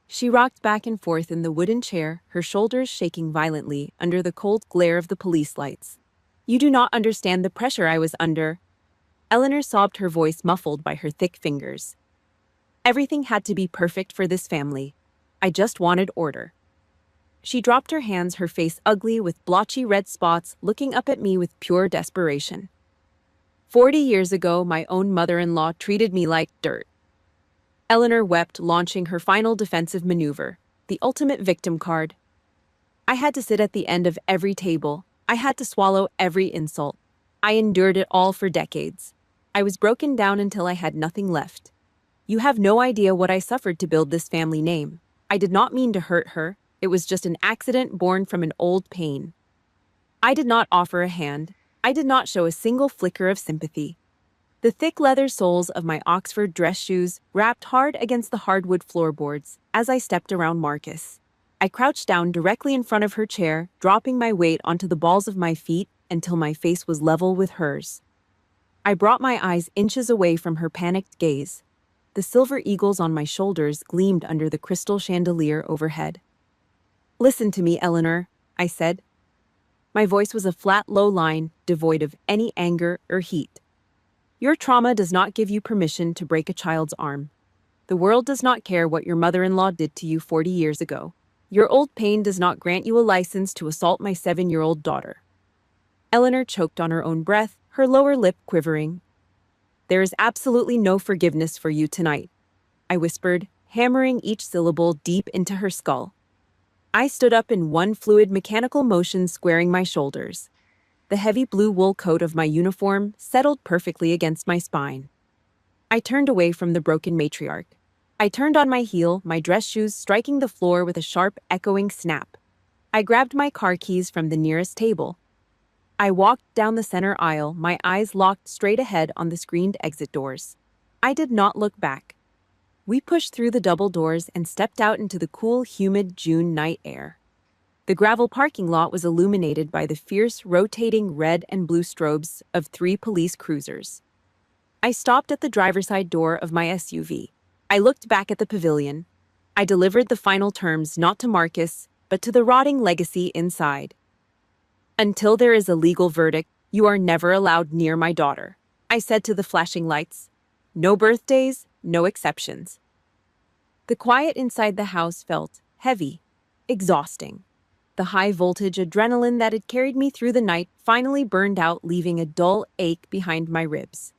She rocked back and forth in the wooden chair, her shoulders shaking violently under the cold glare of the police lights. "You do not understand the pressure I was under." Eleanor sobbed, her voice muffled by her thick fingers. "Everything had to be perfect for this family. I just wanted order." She dropped her hands, her face ugly with blotchy red spots, looking up at me with pure desperation. 40 years ago, my own mother-in-law treated me like dirt. Eleanor wept, launching her final defensive maneuver, the ultimate victim card. I had to sit at the end of every table. I had to swallow every insult. I endured it all for decades. I was broken down until I had nothing left. You have no idea what I suffered to build this family name. I did not mean to hurt her. It was just an accident born from an old pain. I did not offer a hand. I did not show a single flicker of sympathy. The thick leather soles of my Oxford dress shoes rapped hard against the hardwood floorboards as I stepped around Marcus. I crouched down directly in front of her chair, dropping my weight onto the balls of my feet until my face was level with hers. I brought my eyes inches away from her panicked gaze. The silver eagles on my shoulders gleamed under the crystal chandelier overhead. "Listen to me, Eleanor," I said. My voice was a flat, low line, devoid of any anger or heat. "Your trauma does not give you permission to break a child's arm. The world does not care what your mother-in-law did to you 40 years ago. Your old pain does not grant you a license to assault my 7-year-old daughter." Eleanor choked on her own breath, her lower lip quivering. "There is absolutely no forgiveness for you tonight," I whispered, hammering each syllable deep into her skull. I stood up in one fluid mechanical motion, squaring my shoulders. The heavy blue wool coat of my uniform settled perfectly against my spine. I turned away from the broken matriarch. I turned on my heel, my dress shoes striking the floor with a sharp, echoing snap. I grabbed my car keys from the nearest table. I walked down the center aisle, my eyes locked straight ahead on the screened exit doors. I did not look back. We pushed through the double doors and stepped out into the cool, humid June night air. The gravel parking lot was illuminated by the fierce, rotating red and blue strobes of 3 police cruisers. I stopped at the driver's side door of my SUV. I looked back at the pavilion. I delivered the final terms not to Marcus, but to the rotting legacy inside. "Until there is a legal verdict, you are never allowed near my daughter," I said to the flashing lights. "No birthdays, no exceptions." The quiet inside the house felt heavy, exhausting. The high-voltage adrenaline that had carried me through the night finally burned out, leaving a dull ache behind my ribs.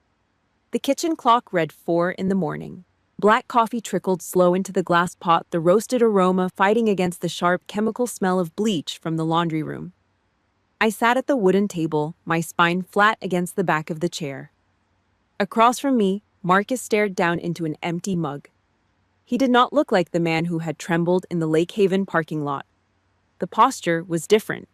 The kitchen clock read 4 in the morning. Black coffee trickled slow into the glass pot, the roasted aroma fighting against the sharp chemical smell of bleach from the laundry room. I sat at the wooden table, my spine flat against the back of the chair. Across from me, Marcus stared down into an empty mug. He did not look like the man who had trembled in the Lake Haven parking lot. The posture was different.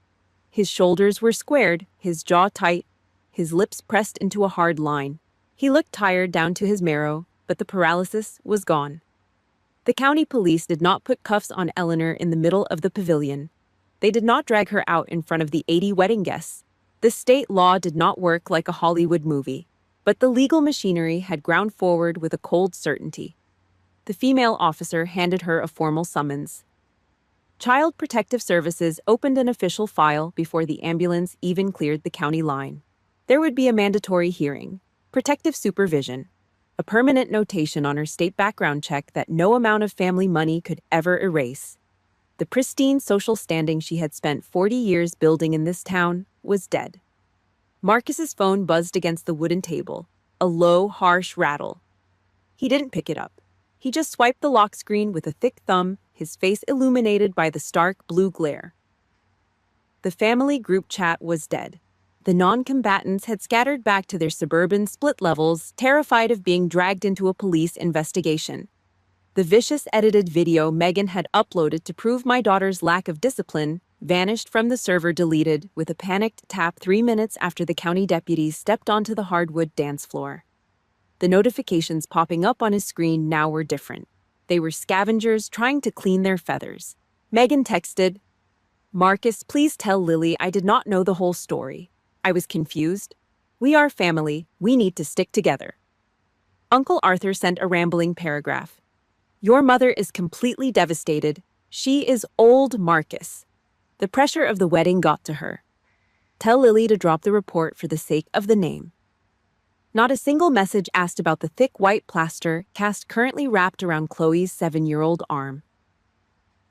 His shoulders were squared, his jaw tight, his lips pressed into a hard line. He looked tired down to his marrow, but the paralysis was gone. The county police did not put cuffs on Eleanor in the middle of the pavilion. They did not drag her out in front of the 80 wedding guests. The state law did not work like a Hollywood movie, but the legal machinery had ground forward with a cold certainty. The female officer handed her a formal summons. Child Protective Services opened an official file before the ambulance even cleared the county line. There would be a mandatory hearing, protective supervision, a permanent notation on her state background check that no amount of family money could ever erase. The pristine social standing she had spent 40 years building in this town was dead. Marcus's phone buzzed against the wooden table, a low, harsh rattle. He didn't pick it up. He just swiped the lock screen with a thick thumb, his face illuminated by the stark blue glare. The family group chat was dead. The non-combatants had scattered back to their suburban split levels, terrified of being dragged into a police investigation. The vicious edited video Megan had uploaded to prove my daughter's lack of discipline vanished from the server, deleted with a panicked tap 3 minutes after the county deputies stepped onto the hardwood dance floor. The notifications popping up on his screen now were different. They were scavengers trying to clean their feathers. Megan texted, "Marcus, please tell Lily I did not know the whole story. I was confused. We are family. We need to stick together." Uncle Arthur sent a rambling paragraph. "Your mother is completely devastated. She is old, Marcus." The pressure of the wedding got to her. Tell Lily to drop the report for the sake of the name. Not a single message asked about the thick white plaster cast currently wrapped around Chloe's 7-year-old arm.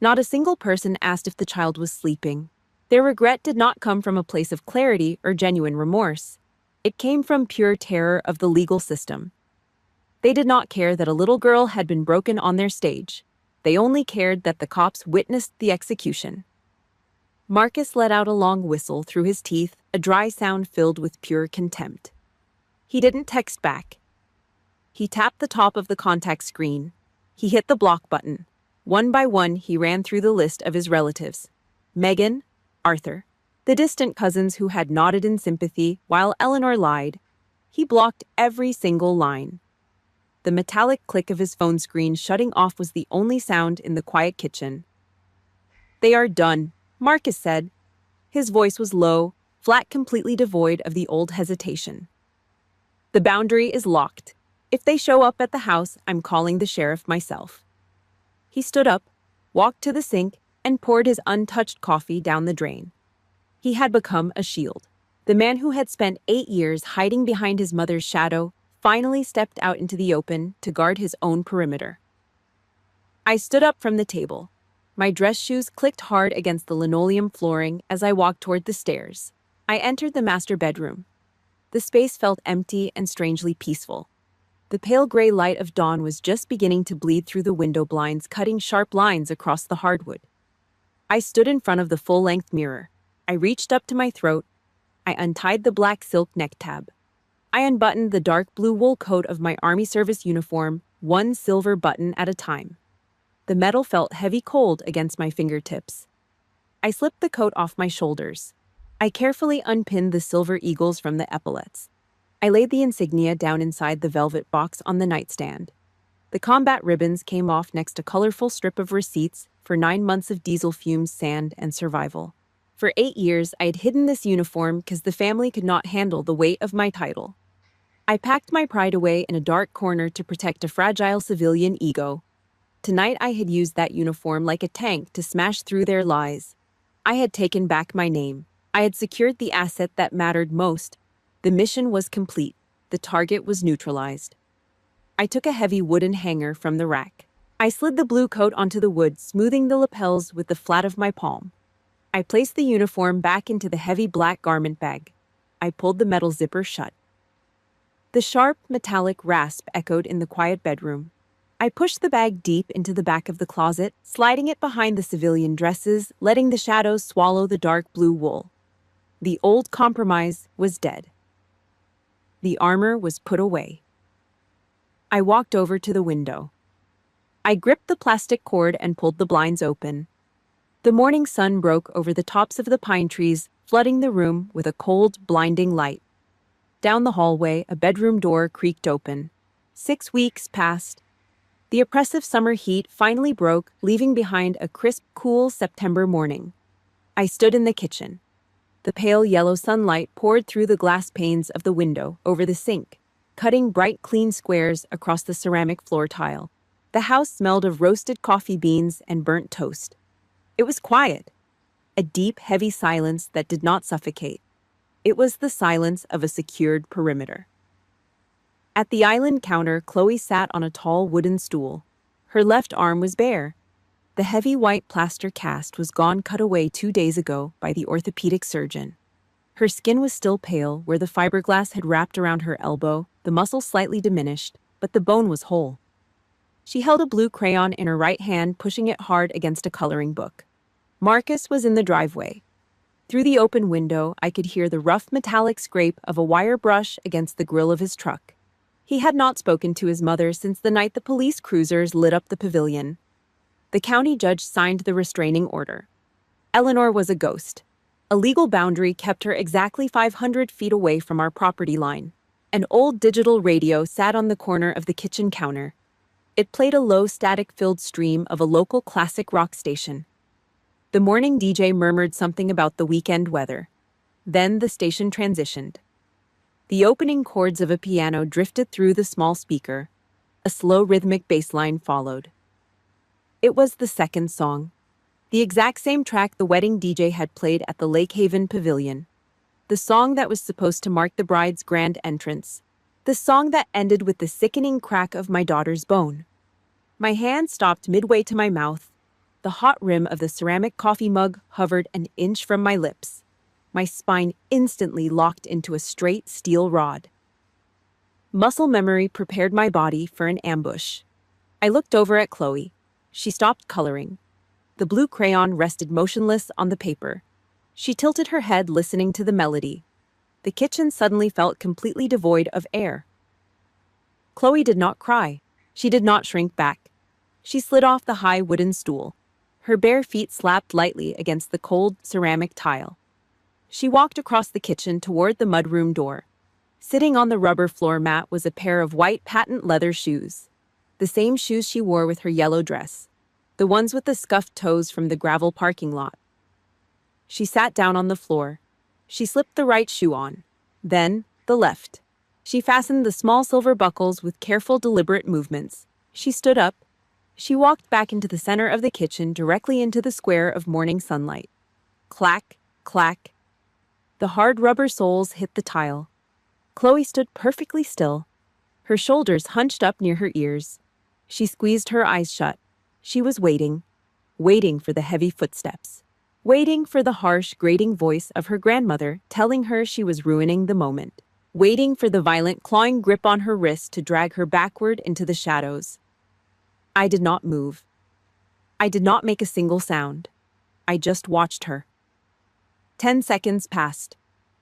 Not a single person asked if the child was sleeping. Their regret did not come from a place of clarity or genuine remorse. It came from pure terror of the legal system. They did not care that a little girl had been broken on their stage. They only cared that the cops witnessed the execution. Marcus let out a long whistle through his teeth, a dry sound filled with pure contempt. He didn't text back. He tapped the top of the contact screen. He hit the block button. One by one, he ran through the list of his relatives. Megan, Arthur, the distant cousins who had nodded in sympathy while Eleanor lied. He blocked every single line. The metallic click of his phone screen shutting off was the only sound in the quiet kitchen. "They are done," Marcus said. His voice was low, flat, completely devoid of the old hesitation. "The boundary is locked. If they show up at the house, I'm calling the sheriff myself." He stood up, walked to the sink, and poured his untouched coffee down the drain. He had become a shield. The man who had spent 8 years hiding behind his mother's shadow finally stepped out into the open to guard his own perimeter. I stood up from the table. My dress shoes clicked hard against the linoleum flooring as I walked toward the stairs. I entered the master bedroom. The space felt empty and strangely peaceful. The pale gray light of dawn was just beginning to bleed through the window blinds, cutting sharp lines across the hardwood. I stood in front of the full-length mirror. I reached up to my throat. I untied the black silk neck tab. I unbuttoned the dark blue wool coat of my Army service uniform, one silver button at a time. The metal felt heavy cold against my fingertips. I slipped the coat off my shoulders. I carefully unpinned the silver eagles from the epaulets. I laid the insignia down inside the velvet box on the nightstand. The combat ribbons came off next a colorful strip of receipts for 9 months of diesel fumes, sand, and survival. For 8 years, I had hidden this uniform because the family could not handle the weight of my title. I packed my pride away in a dark corner to protect a fragile civilian ego. Tonight I had used that uniform like a tank to smash through their lies. I had taken back my name. I had secured the asset that mattered most. The mission was complete. The target was neutralized. I took a heavy wooden hanger from the rack. I slid the blue coat onto the wood, smoothing the lapels with the flat of my palm. I placed the uniform back into the heavy black garment bag. I pulled the metal zipper shut. The sharp, metallic rasp echoed in the quiet bedroom. I pushed the bag deep into the back of the closet, sliding it behind the civilian dresses, letting the shadows swallow the dark blue wool. The old compromise was dead. The armor was put away. I walked over to the window. I gripped the plastic cord and pulled the blinds open. The morning sun broke over the tops of the pine trees, flooding the room with a cold, blinding light. Down the hallway, a bedroom door creaked open. 6 weeks passed. The oppressive summer heat finally broke, leaving behind a crisp, cool September morning. I stood in the kitchen. The pale yellow sunlight poured through the glass panes of the window over the sink, cutting bright, clean squares across the ceramic floor tile. The house smelled of roasted coffee beans and burnt toast. It was quiet, a deep, heavy silence that did not suffocate. It was the silence of a secured perimeter. At the island counter, Chloe sat on a tall wooden stool. Her left arm was bare. The heavy white plaster cast was gone, cut away 2 days ago by the orthopedic surgeon. Her skin was still pale where the fiberglass had wrapped around her elbow, the muscle slightly diminished, but the bone was whole. She held a blue crayon in her right hand, pushing it hard against a coloring book. Marcus was in the driveway. Through the open window, I could hear the rough metallic scrape of a wire brush against the grill of his truck. He had not spoken to his mother since the night the police cruisers lit up the pavilion. The county judge signed the restraining order. Eleanor was a ghost. A legal boundary kept her exactly 500 feet away from our property line. An old digital radio sat on the corner of the kitchen counter. It played a low, static-filled stream of a local classic rock station. The morning DJ murmured something about the weekend weather. Then the station transitioned. The opening chords of a piano drifted through the small speaker. A slow, rhythmic bass line followed. It was the second song. The exact same track the wedding DJ had played at the Lake Haven Pavilion. The song that was supposed to mark the bride's grand entrance. The song that ended with the sickening crack of my daughter's bone. My hand stopped midway to my mouth. The hot rim of the ceramic coffee mug hovered an inch from my lips. My spine instantly locked into a straight steel rod. Muscle memory prepared my body for an ambush. I looked over at Chloe. She stopped coloring. The blue crayon rested motionless on the paper. She tilted her head, listening to the melody. The kitchen suddenly felt completely devoid of air. Chloe did not cry. She did not shrink back. She slid off the high wooden stool. Her bare feet slapped lightly against the cold ceramic tile. She walked across the kitchen toward the mudroom door. Sitting on the rubber floor mat was a pair of white patent leather shoes. The same shoes she wore with her yellow dress. The ones with the scuffed toes from the gravel parking lot. She sat down on the floor. She slipped the right shoe on. Then, the left. She fastened the small silver buckles with careful, deliberate movements. She stood up. She walked back into the center of the kitchen, directly into the square of morning sunlight. Clack, clack. The hard rubber soles hit the tile. Chloe stood perfectly still, her shoulders hunched up near her ears. She squeezed her eyes shut. She was waiting for the heavy footsteps, waiting for the harsh, grating voice of her grandmother telling her she was ruining the moment, waiting for the violent, clawing grip on her wrist to drag her backward into the shadows. I did not move. I did not make a single sound. I just watched her. 10 seconds passed.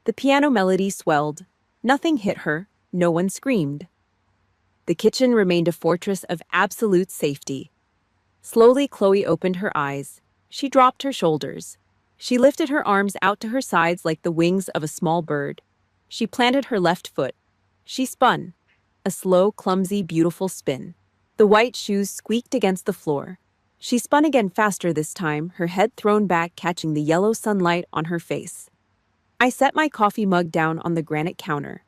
The piano melody swelled. Nothing hit her. No one screamed. The kitchen remained a fortress of absolute safety. Slowly, Chloe opened her eyes. She dropped her shoulders. She lifted her arms out to her sides like the wings of a small bird. She planted her left foot. She spun. A slow, clumsy, beautiful spin. The white shoes squeaked against the floor. She spun again, faster this time, her head thrown back, catching the yellow sunlight on her face. I set my coffee mug down on the granite counter.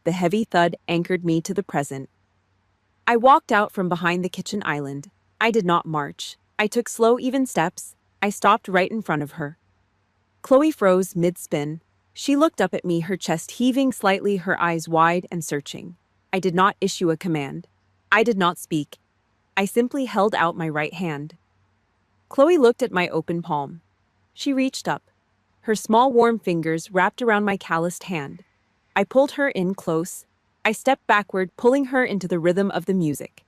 The heavy thud anchored me to the present. I walked out from behind the kitchen island. I did not march. I took slow, even steps. I stopped right in front of her. Chloe froze mid-spin. She looked up at me, her chest heaving slightly, her eyes wide and searching. I did not issue a command. I did not speak. I simply held out my right hand. Chloe looked at my open palm. She reached up. Her small, warm fingers wrapped around my calloused hand. I pulled her in close. I stepped backward, pulling her into the rhythm of the music.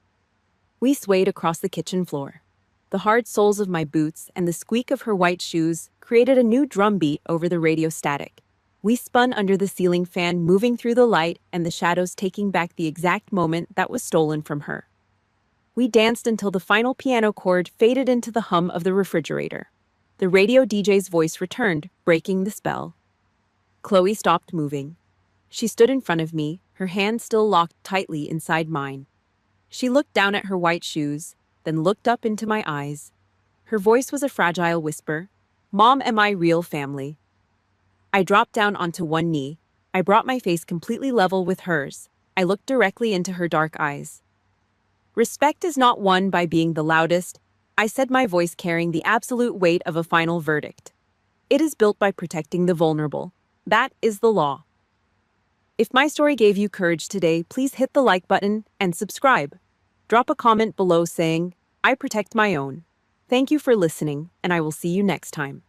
We swayed across the kitchen floor. The hard soles of my boots and the squeak of her white shoes created a new drumbeat over the radio static. We spun under the ceiling fan, moving through the light and the shadows, taking back the exact moment that was stolen from her. We danced until the final piano chord faded into the hum of the refrigerator. The radio DJ's voice returned, breaking the spell. Chloe stopped moving. She stood in front of me, her hand still locked tightly inside mine. She looked down at her white shoes, then looked up into my eyes. Her voice was a fragile whisper. "Mom, am I real family?" I dropped down onto one knee. I brought my face completely level with hers. I looked directly into her dark eyes. "Respect is not won by being the loudest," I said, my voice carrying the absolute weight of a final verdict. "It is built by protecting the vulnerable. That is the law." If my story gave you courage today, please hit the like button and subscribe. Drop a comment below saying, "I protect my own." Thank you for listening, and I will see you next time.